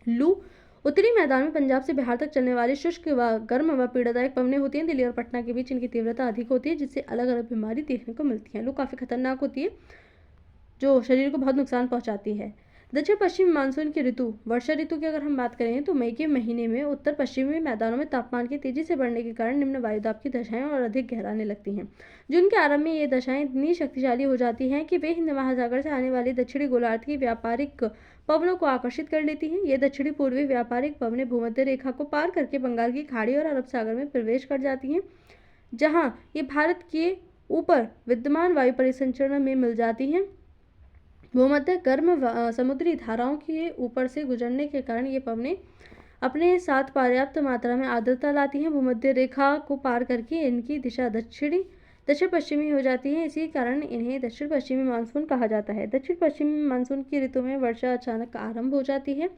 लू उत्तरी मैदान में पंजाब से बिहार तक चलने वाली शुष्क व गर्म व पीड़ादायक पवनें होती हैं। दिल्ली और पटना के बीच इनकी तीव्रता अधिक होती है, जिससे अलग अलग बीमारी देखने को मिलती है। लू काफ़ी खतरनाक होती है, जो शरीर को बहुत नुकसान पहुंचाती है। दक्षिण पश्चिमी मानसून की ऋतु, वर्षा ऋतु की अगर हम बात करें तो मई के महीने में उत्तर पश्चिमी मैदानों में तापमान के तेजी से बढ़ने के कारण निम्न वायुदाब की दशाएं और अधिक गहराने लगती हैं। जून के आरंभ में ये दशाएं इतनी शक्तिशाली हो जाती हैं कि वे हिंद महासागर से आने वाली दक्षिणी गोलार्ध की व्यापारिक पवनों को आकर्षित कर लेती हैं। ये दक्षिणी पूर्वी व्यापारिक पवनें भूमध्य रेखा को पार करके बंगाल की खाड़ी और अरब सागर में प्रवेश कर जाती हैं, जहां ये भारत के ऊपर विद्यमान वायु परिसंचरण में मिल जाती हैं। भूमध्य गर्म समुद्री धाराओं के ऊपर से गुजरने के कारण ये पवनें अपने साथ पर्याप्त मात्रा में आर्द्रता लाती हैं। भूमध्य रेखा को पार करके इनकी दिशा दक्षिण पश्चिमी हो जाती है, इसी कारण इन्हें दक्षिण पश्चिमी मानसून कहा जाता है। दक्षिण पश्चिमी मानसून की ऋतु में वर्षा अचानक आरंभ हो जाती है।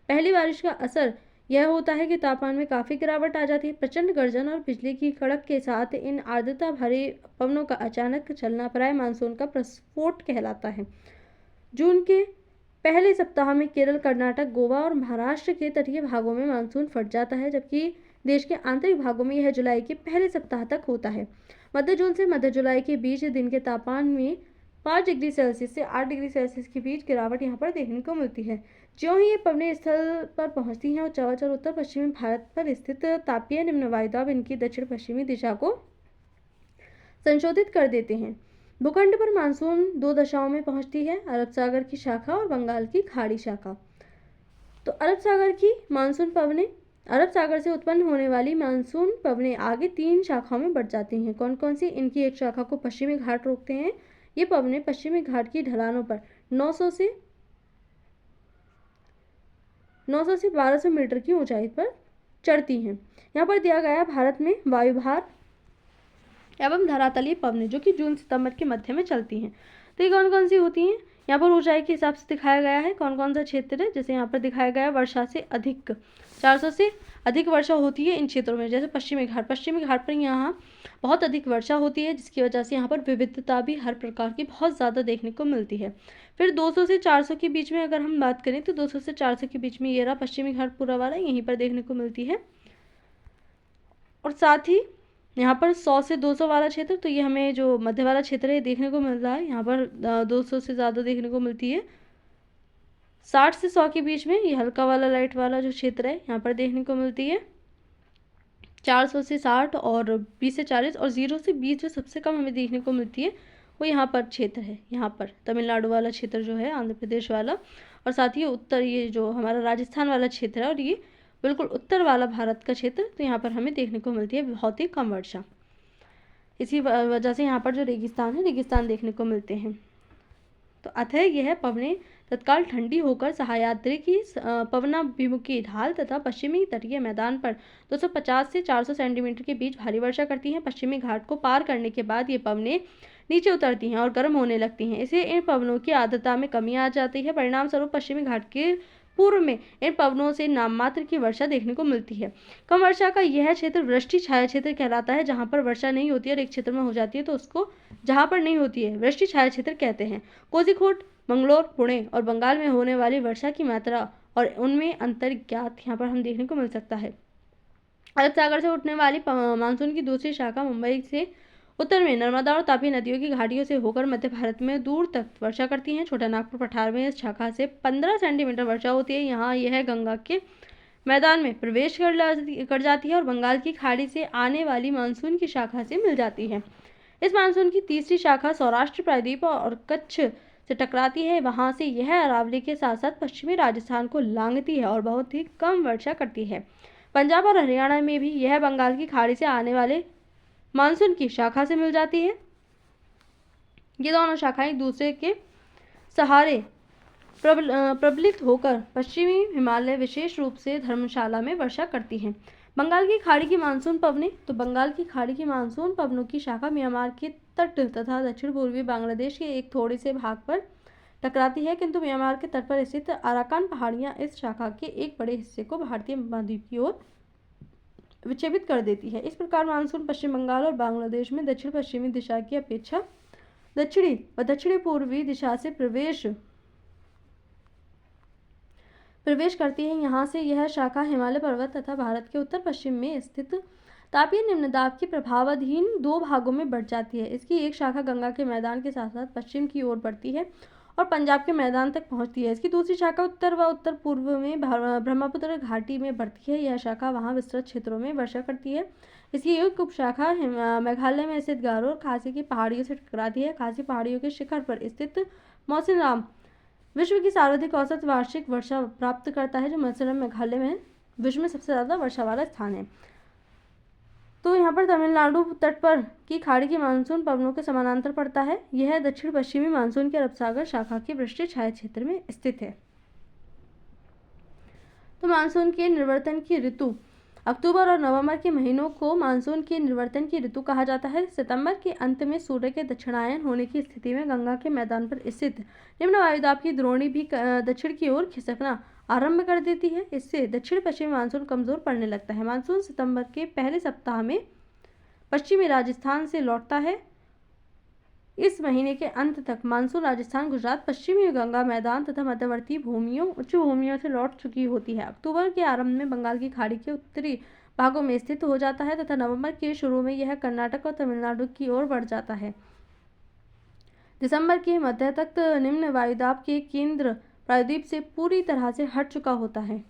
पहली बारिश का असर यह होता है कि तापमान में काफी गिरावट आ जाती है। प्रचंड गर्जन और बिजली की कड़क के साथ इन आर्द्रता भरे पवनों का अचानक चलना प्राय मानसून का प्रस्फोट कहलाता है। जून के पहले सप्ताह में केरल, कर्नाटक, गोवा और महाराष्ट्र के तटीय भागों में मानसून फट जाता है, जबकि देश के आंतरिक भागों में यह जुलाई के पहले सप्ताह तक होता है। मध्य जून से मध्य जुलाई के बीच दिन के तापमान में 5 डिग्री सेल्सियस से 8 डिग्री सेल्सियस के बीच गिरावट यहाँ पर देखने को मिलती है। ज्यों ही ये पवनें स्थल पर पहुंचती हैं और चवाचौर उत्तर पश्चिमी भारत पर स्थित तापीय निम्न वायुदाब इनकी दक्षिण पश्चिमी दिशा को संशोधित कर देते हैं। भूखंड पर मानसून 2 दशाओं में पहुंचती है, अरब सागर की शाखा और बंगाल की खाड़ी शाखा। तो अरब सागर की मानसून पवनें, अरब सागर से उत्पन्न होने वाली मानसून पवनें आगे 3 शाखाओं में बढ़ जाती हैं। कौन कौन सी? इनकी एक शाखा को पश्चिमी घाट रोकते हैं। ये पवनें पश्चिमी घाट की ढलानों पर 900 से 1200 मीटर की ऊंचाई पर चढ़ती हैं। यहाँ पर दिया गया भारत में वायुभार एवं धरातलीय पवनें जो कि जून सितंबर के मध्य में चलती हैं। तो ये कौन कौन सी होती हैं? यहाँ पर ऊंचाई के हिसाब से दिखाया गया है कौन कौन सा क्षेत्र है। जैसे यहाँ पर दिखाया गया वर्षा से अधिक 400 से अधिक वर्षा होती है इन क्षेत्रों में। जैसे पश्चिमी घाट पर यहाँ बहुत अधिक वर्षा होती है, जिसकी वजह से यहाँ पर विविधता भी हर प्रकार की बहुत ज़्यादा देखने को मिलती है। फिर 200 से 400 के बीच में अगर हम बात करें तो 200 से 400 के बीच में ये रहा पश्चिमी घाट पूरा वाला, यहीं पर देखने को मिलती है। और साथ ही यहाँ पर 100 से 200 वाला क्षेत्र, तो ये हमें जो मध्य वाला क्षेत्र है देखने को मिल रहा है। यहाँ पर 200 से ज़्यादा देखने को मिलती है। 60 से 100 के बीच में ये हल्का वाला लाइट वाला जो क्षेत्र है यहाँ पर देखने को मिलती है। 400 से 60 और 20 से 40 और 0 से 20 जो सबसे कम हमें देखने को मिलती है वो यहाँ पर क्षेत्र है। यहाँ पर तमिलनाडु वाला क्षेत्र जो है, आंध्र प्रदेश वाला, और साथ ही उत्तर ये जो हमारा राजस्थान वाला क्षेत्र है और ये बिल्कुल उत्तर वाला भारत का क्षेत्र, तो यहाँ पर हमें देखने को मिलती है बहुत ही कम वर्षा। इसी वजह से यहाँ पर जो रेगिस्तान है, रेगिस्तान देखने को मिलते हैं। तो अतः यह पवनें तत्काल ठंडी होकर सह्याद्री की पवनाभिमुखी ढाल तथा पश्चिमी तटीय मैदान पर 250 से 400 सेंटीमीटर के बीच भारी वर्षा करती हैं। पश्चिमी घाट को पार करने के बाद ये पवनें नीचे उतरती हैं और गर्म होने लगती हैं। इससे इन पवनों की आर्द्रता में कमी आ जाती है। परिणाम स्वरूप पश्चिमी घाट के पूर्व में इन पवनों से नाममात्र की वर्षा देखने को मिलती है। कम वर्षा का यह क्षेत्र वृष्टि छाया क्षेत्र कहलाता है। जहाँ पर वर्षा नहीं होती है और एक क्षेत्र में हो जाती है तो उसको जहाँ पर नहीं होती है वृष्टि छाया क्षेत्र कहते हैं। कोझिकोड, मंगलोर, पुणे और बंगाल में होने वाली वर्षा की मात्रा और उनमें अंतर ज्ञात यहाँ पर हम देखने को मिल सकता है। अरब सागर से उठने वाली मानसून की दूसरी शाखा मुंबई से उत्तर में नर्मदा और तापी नदियों की घाटियों से होकर मध्य भारत में दूर तक वर्षा करती हैं। छोटा नागपुर पठार में इस शाखा से 15 सेंटीमीटर वर्षा होती है। यहाँ यह गंगा के मैदान में प्रवेश कर जाती है और बंगाल की खाड़ी से आने वाली मानसून की शाखा से मिल जाती है। इस मानसून की तीसरी शाखा सौराष्ट्र प्रायद्वीप और कच्छ से टकराती है। वहां से यह अरावली के साथ साथ पश्चिमी राजस्थान को लांघती है और बहुत ही कम वर्षा करती है। पंजाब और हरियाणा में भी यह बंगाल की खाड़ी से आने वाले मानसून की शाखा से मिल जाती है। ये दोनों शाखाएं एक दूसरे के सहारे प्रबलित होकर पश्चिमी हिमालय विशेष रूप से धर्मशाला में वर्षा करती हैं। बंगाल की खाड़ी की मानसून पवनें, तो बंगाल की खाड़ी की मानसून पवनों की शाखा म्यांमार के तट तथा दक्षिण पूर्वी बांग्लादेश के एक थोड़े से भाग पर टकराती है, किंतु म्यांमार के तट पर स्थित अराकान पहाड़ियां इस शाखा के एक बड़े हिस्से को भारतीय महाद्वीप की ओर विक्षेपित कर देती है। इस प्रकार मानसून पश्चिम बंगाल और बांग्लादेश में दक्षिण पश्चिमी दिशा की अपेक्षा दक्षिणी व दक्षिणी पूर्वी दिशा से प्रवेश करती है। यहाँ से यह शाखा हिमालय पर्वत तथा भारत के उत्तर पश्चिम में स्थित तापीय निम्नदाब के प्रभावाधीन 2 भागों में बढ़ जाती है। इसकी एक शाखा गंगा के मैदान के साथ साथ पश्चिम की ओर बढ़ती है और पंजाब के मैदान तक पहुंचती है। इसकी दूसरी शाखा उत्तर व उत्तर पूर्व में ब्रह्मपुत्र घाटी में बढ़ती है। यह शाखा वहां विस्तृत क्षेत्रों में वर्षा करती है। इसकी एक उपशाखा मेघालय में स्थित गारो और खासी की पहाड़ियों से टकराती है। खासी पहाड़ियों के शिखर पर स्थित मौसिनराम विश्व की सर्वाधिक औसत वार्षिक वर्षा प्राप्त करता है, जो मौसिनराम मेघालय में विश्व में सबसे ज्यादा वर्षा वाला स्थान है। तो यहाँ पर तमिलनाडु तट पर की खाड़ी की मानसून पवनों के समानांतर पड़ता है। यह दक्षिण पश्चिमी मानसून के अरब सागर शाखा के वृष्टि छाया क्षेत्र में स्थित है। तो मानसून के निर्वर्तन की ऋतु अक्टूबर और नवंबर के महीनों को मानसून के निर्वर्तन की ऋतु कहा जाता है। सितंबर के अंत में सूर्य के दक्षिणायन होने की स्थिति में गंगा के मैदान पर स्थित निम्न वायुदाब की द्रोणी भी दक्षिण की ओर खिसकना आरंभ कर देती है। इससे दक्षिण पश्चिमी मानसून कमजोर पड़ने लगता है। मानसून सितंबर के पहले सप्ताह में पश्चिमी राजस्थान से लौटता है। इस महीने के अंत तक मानसून राजस्थान, गुजरात, पश्चिमी गंगा मैदान तथा मध्यवर्ती भूमियों, उच्च भूमियों से लौट चुकी होती है। अक्टूबर के आरंभ में बंगाल की खाड़ी के उत्तरी भागों में स्थित हो जाता है तथा नवंबर के शुरू में यह कर्नाटक और तमिलनाडु की ओर बढ़ जाता है। दिसंबर के मध्य तक निम्न वायुदाब के केंद्र प्रायद्वीप से पूरी तरह से हट चुका होता है।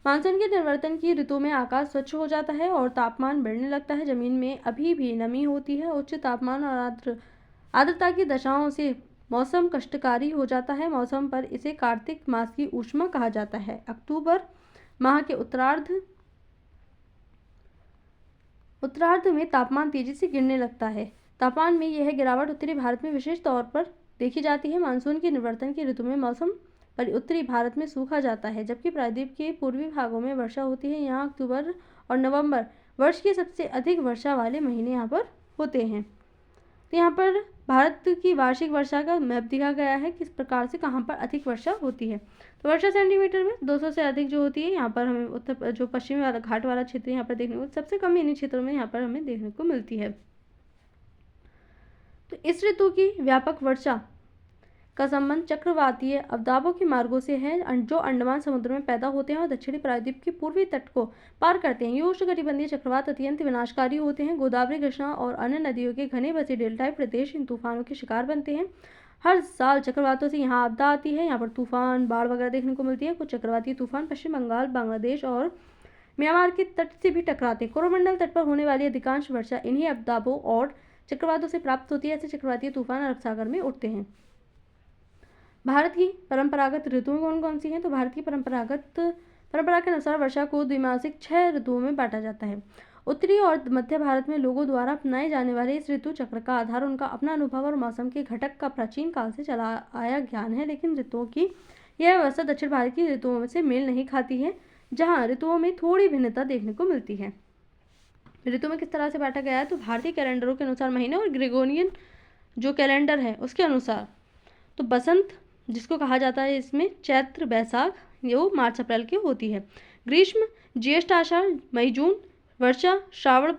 मानसून के निर्वर्तन की ऋतु में आकाश स्वच्छ हो जाता है और तापमान बढ़ने लगता है। जमीन में अभी भी नमी होती है। उच्च तापमान और आर्द्रता की दशाओं से मौसम कष्टकारी हो जाता है। मौसम पर इसे कार्तिक मास की ऊष्मा कहा जाता है। अक्टूबर माह के उत्तरार्ध में तापमान तेजी से गिरने लगता है। तापमान में यह गिरावट उत्तरी भारत में विशेष तौर पर देखी जाती है। मानसून के निर्वर्तन की ऋतु में मौसम पर उत्तरी भारत में सूखा जाता है, जबकि प्रायद्वीप के पूर्वी भागों में वर्षा होती है। यहाँ अक्टूबर और नवंबर वर्ष के सबसे अधिक वर्षा वाले महीने यहाँ पर होते हैं। तो यहाँ पर भारत की वार्षिक वर्षा का मैप दिखा गया है, किस प्रकार से कहाँ पर अधिक वर्षा होती है। तो वर्षा सेंटीमीटर में 200 से अधिक जो होती है यहाँ पर हमें उत्तर जो पश्चिमी वाला घाट वाला क्षेत्र यहाँ पर देखने को, सबसे कम इन्हीं क्षेत्रों में यहाँ पर हमें देखने को मिलती है। तो इस ऋतु की व्यापक वर्षा का संबंध चक्रवातीय अवदाबों के मार्गों से है, जो अंडमान समुद्र में पैदा होते हैं और दक्षिणी प्रायद्वीप के पूर्वी तट को पार करते हैं। ये उष्णकटिबंधीय चक्रवात अत्यंत विनाशकारी होते हैं। गोदावरी, कृष्णा और अन्य नदियों के घने बसे डेल्टाई प्रदेश इन तूफानों के शिकार बनते हैं। हर साल चक्रवातों से यहाँ आपदा आती है। यहाँ पर तूफान, बाढ़ वगैरह देखने को मिलती है। कुछ चक्रवातीय तूफान पश्चिम बंगाल, बांग्लादेश और म्यांमार के तट से भी टकराते हैं। कोरोमंडल तट पर होने वाली अधिकांश वर्षा इन्हीं आपदाओं और चक्रवातों से प्राप्त होती है। ऐसे चक्रवातीय तूफान अरब सागर में उठते हैं। भारत की परंपरागत ऋतुएं कौन कौन सी हैं? तो भारत की परंपरा के अनुसार वर्षा को द्विमासिक 6 ऋतुओं में बांटा जाता है। उत्तरी और मध्य भारत में लोगों द्वारा अपनाए जाने वाले इस ऋतु चक्र का आधार उनका अपना अनुभव और मौसम के घटक का प्राचीन काल से चला आया ज्ञान है। लेकिन ऋतुओं की यह व्यवस्था दक्षिण भारत की ऋतुओं से मेल नहीं खाती है, जहाँ ऋतुओं में थोड़ी भिन्नता देखने को मिलती है। ऋतु में किस तरह से बांटा गया है? तो भारतीय कैलेंडरों के अनुसार महीने और ग्रेगोरियन जो कैलेंडर है उसके अनुसार तो बसंत जिसको कहा जाता है, इसमें चैत्र बैसाख वो मार्च अप्रैल की होती है। ग्रीष्म ज्येष्ठ आषाढ़ मई जून। वर्षा श्रावण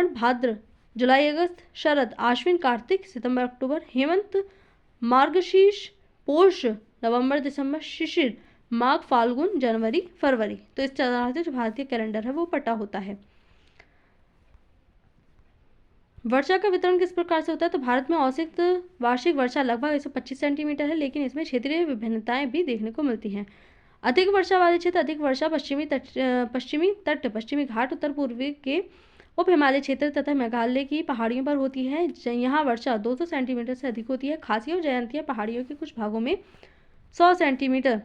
भाद्र जुलाई अगस्त। शरद आश्विन कार्तिक सितंबर अक्टूबर। हेमंत मार्गशीर्ष पोष नवंबर दिसंबर। शिशिर माघ फाल्गुन जनवरी फरवरी। तो इस तरह से जो भारतीय कैलेंडर है वो पटा होता है। वर्षा का वितरण किस प्रकार से होता है? तो भारत में औसत वार्षिक वर्षा लगभग 125 सेंटीमीटर है, लेकिन इसमें क्षेत्रीय विभिन्नताएं भी देखने को मिलती हैं। अधिक वर्षा वाले क्षेत्र अधिक वर्षा पश्चिमी तट पश्चिमी घाट, उत्तर पूर्वी के उप हिमालय क्षेत्र तथा मेघालय की पहाड़ियों पर होती है। यहाँ वर्षा 200 सेंटीमीटर से अधिक होती है। खासी और जयंतिया पहाड़ियों के कुछ भागों में 100 सेंटीमीटर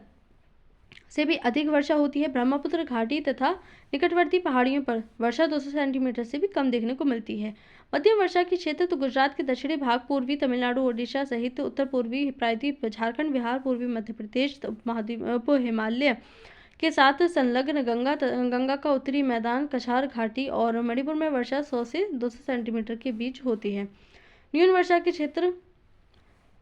से भी अधिक वर्षा होती है। ब्रह्मपुत्र घाटी तथा निकटवर्ती पहाड़ियों पर वर्षा 200 सेंटीमीटर से भी कम देखने को मिलती है। मध्यम वर्षा के क्षेत्र तो गुजरात के दक्षिणी भाग, पूर्वी तमिलनाडु, ओडिशा सहित उत्तर पूर्वी प्रायद्वीप, झारखंड, बिहार, पूर्वी मध्य प्रदेश, उप हिमालय के साथ संलग्न गंगा का उत्तरी मैदान, कछार घाटी और मणिपुर में वर्षा 100 से 200 सेंटीमीटर के बीच होती है। न्यून वर्षा के क्षेत्र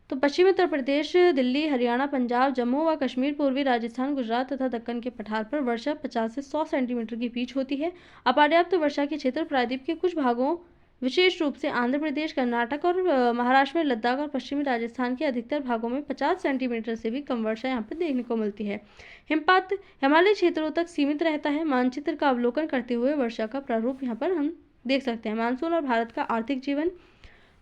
तो पश्चिमी उत्तर प्रदेश, दिल्ली, हरियाणा, पंजाब, जम्मू व कश्मीर, पूर्वी राजस्थान, गुजरात तथा दक्कन के पठार पर वर्षा 50 से 100 सेंटीमीटर के बीच होती है। अपर्याप्त वर्षा के क्षेत्र प्रायद्वीप के कुछ भागों, विशेष रूप से आंध्र प्रदेश, कर्नाटक और महाराष्ट्र में, लद्दाख और पश्चिमी राजस्थान के अधिकतर भागों में 50 सेंटीमीटर से भी कम वर्षा यहाँ पर देखने को मिलती है। हिमपात हिमालय क्षेत्रों तक सीमित रहता है। मानचित्र का अवलोकन करते हुए वर्षा का प्रारूप यहाँ पर हम देख सकते हैं। मानसून और भारत का आर्थिक जीवन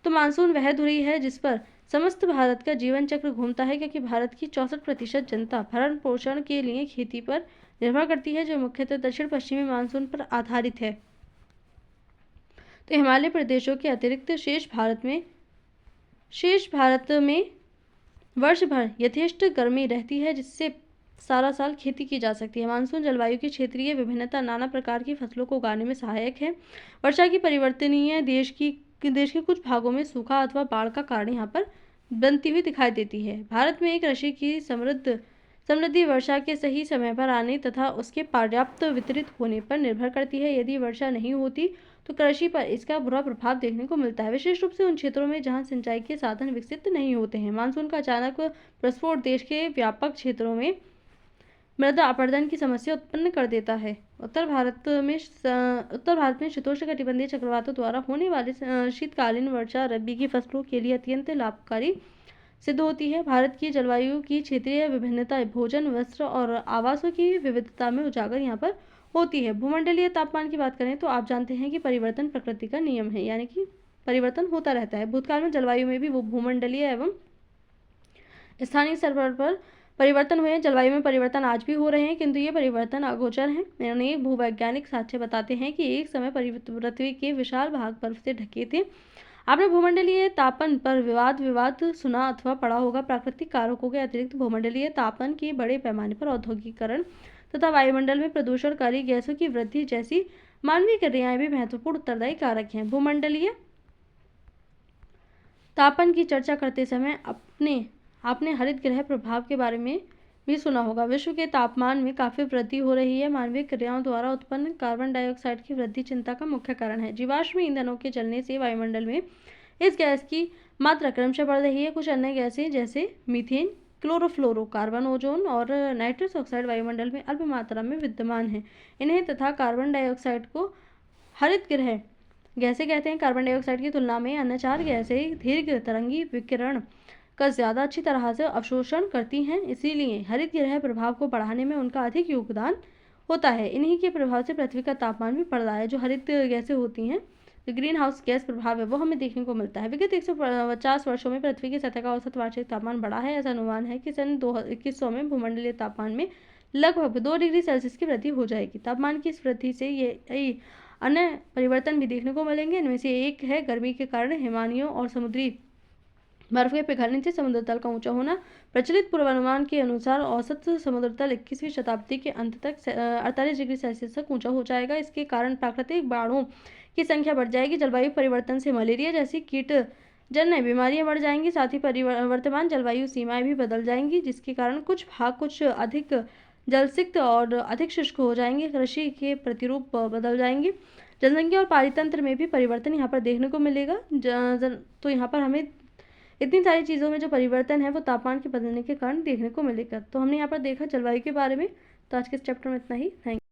तो मानसून वह धुरी है जिस पर समस्त भारत का जीवन चक्र घूमता है, क्योंकि भारत की 64% जनता भरण पोषण के लिए खेती पर निर्भर करती है, जो मुख्यतः दक्षिण पश्चिमी मानसून पर आधारित है। तो हिमालय प्रदेशों के अतिरिक्त शेष भारत में वर्ष भर यथेष्ट गर्मी रहती है, जिससे सारा साल खेती की जा सकती है। मानसून जलवायु की क्षेत्रीय विभिन्नता नाना प्रकार की फसलों को उगाने में सहायक है। वर्षा की परिवर्तनीय देश के कुछ भागों में सूखा अथवा बाढ़ का कारण यहाँ पर बनती हुई दिखाई देती है। भारत में कृषि की समृद्धि वर्षा के सही समय पर आने तथा उसके पर्याप्त वितरित होने पर निर्भर करती है। यदि वर्षा नहीं होती तो कृषि पर इसका बुरा प्रभाव देखने को मिलता है, विशेष रूप से उन क्षेत्रों में जहां सिंचाई के साधन विकसित नहीं होते हैं। मानसून का अचानक प्रस्फोट देश के व्यापक क्षेत्रों में मृदा अपरदन की समस्या उत्पन्न कर देता है। उत्तर भारत में शीतोष्णकटिबंधीय चक्रवातों द्वारा होने वाली शीतकालीन वर्षा रबी की फसलों के लिए अत्यंत लाभकारी सिद्ध होती है। भारत की जलवायु की क्षेत्रीय विभिन्नता भोजन, वस्त्र और आवासों की विविधता में उजागर यहाँ पर होती है। भूमंडलीय तापमान की बात करें तो आप जानते हैं कि परिवर्तन प्रकृति का नियम है, यानी कि परिवर्तन होता रहता है। भूतकाल में जलवायु में भी वो भूमंडलीय एवं स्थानीय स्तर पर परिवर्तन हुए हैं। जलवायु में परिवर्तन आज भी हो रहे हैं, किंतु ये परिवर्तन अगोचर हैं। अनेक भूवैज्ञानिक साक्ष्य बताते हैं कि एक समय पृथ्वी के विशाल भाग बर्फ से ढके थे। आपने भूमंडलीय तापन पर विवाद सुना अथवा पढ़ा होगा। प्राकृतिक कारकों के अतिरिक्त भूमंडलीय तापन के बड़े पैमाने पर औद्योगिकरण तथा वायुमंडल में प्रदूषणकारी गैसों की वृद्धि जैसी मानवीय क्रियाएं भी महत्वपूर्ण उत्तरदायी कारक हैं। भूमंडलीय तापन की चर्चा करते समय आपने हरित गृह प्रभाव के बारे में भी सुना होगा। विश्व के तापमान में काफी वृद्धि हो रही है। मानवीय क्रियाओं द्वारा उत्पन्न कार्बन डाइऑक्साइड की वृद्धि चिंता का मुख्य कारण है। जीवाश्म ईंधनों के जलने से वायुमंडल में इस गैस की मात्रा क्रमशः बढ़ रही है। कुछ अन्य गैसें जैसे मीथेन, क्लोरोफ्लोरोकार्बन, ओजोन और नाइट्रस ऑक्साइड वायुमंडल में अल्प मात्रा में विद्यमान है। इन्हें तथा कार्बन डाइऑक्साइड को हरित गृह गैसें कहते हैं। कार्बन डाइऑक्साइड की तुलना में अन्य 4 गैसें दीर्घ तरंगी विकिरण का ज्यादा अच्छी तरह से अवशोषण करती हैं, इसीलिए हरित गृह प्रभाव को बढ़ाने में उनका अधिक योगदान होता है। इन्हीं के प्रभाव से पृथ्वी का तापमान भी बढ़ रहा है। जो हरित गैसें होती हैं, जो ग्रीन हाउस गैस प्रभाव है, वो हमें देखने को मिलता है। विगत 150 वर्षों में पृथ्वी की सतह का औसत वार्षिक तापमान बढ़ा है। ऐसा अनुमान है कि सन 2100 में भूमंडलीय तापमान में लगभग 2 डिग्री सेल्सियस की वृद्धि हो जाएगी। तापमान की इस वृद्धि से ये अन्य परिवर्तन भी देखने को मिलेंगे। इनमें से एक है गर्मी के कारण हिमानियों और समुद्री बर्फ के पिघलने से समुद्र तल का ऊंचा होना। प्रचलित पूर्वानुमान के अनुसार औसत समुद्र तल 21वीं शताब्दी के अंत तक 48 डिग्री सेल्सियस तक ऊंचा हो जाएगा। इसके कारण प्राकृतिक बाढ़ों की संख्या बढ़ जाएगी। जलवायु परिवर्तन से मलेरिया जैसी कीटजन्य बीमारियां बढ़ जाएंगी। साथ ही वर्तमान जलवायु सीमाएं भी बदल जाएंगी, जिसके कारण कुछ भाग कुछ अधिक जलसिक्त और अधिक शुष्क हो जाएंगे। कृषि के प्रतिरूप बदल जाएंगे। जनसंख्या और पारितंत्र में भी परिवर्तन यहाँ पर देखने को मिलेगा। तो यहाँ पर हमें इतनी सारी चीज़ों में जो परिवर्तन है वो तापमान के बदलने के कारण देखने को मिलेगा। तो हमने यहाँ पर देखा जलवायु के बारे में। तो आज के इस चैप्टर में इतना ही। Thank you.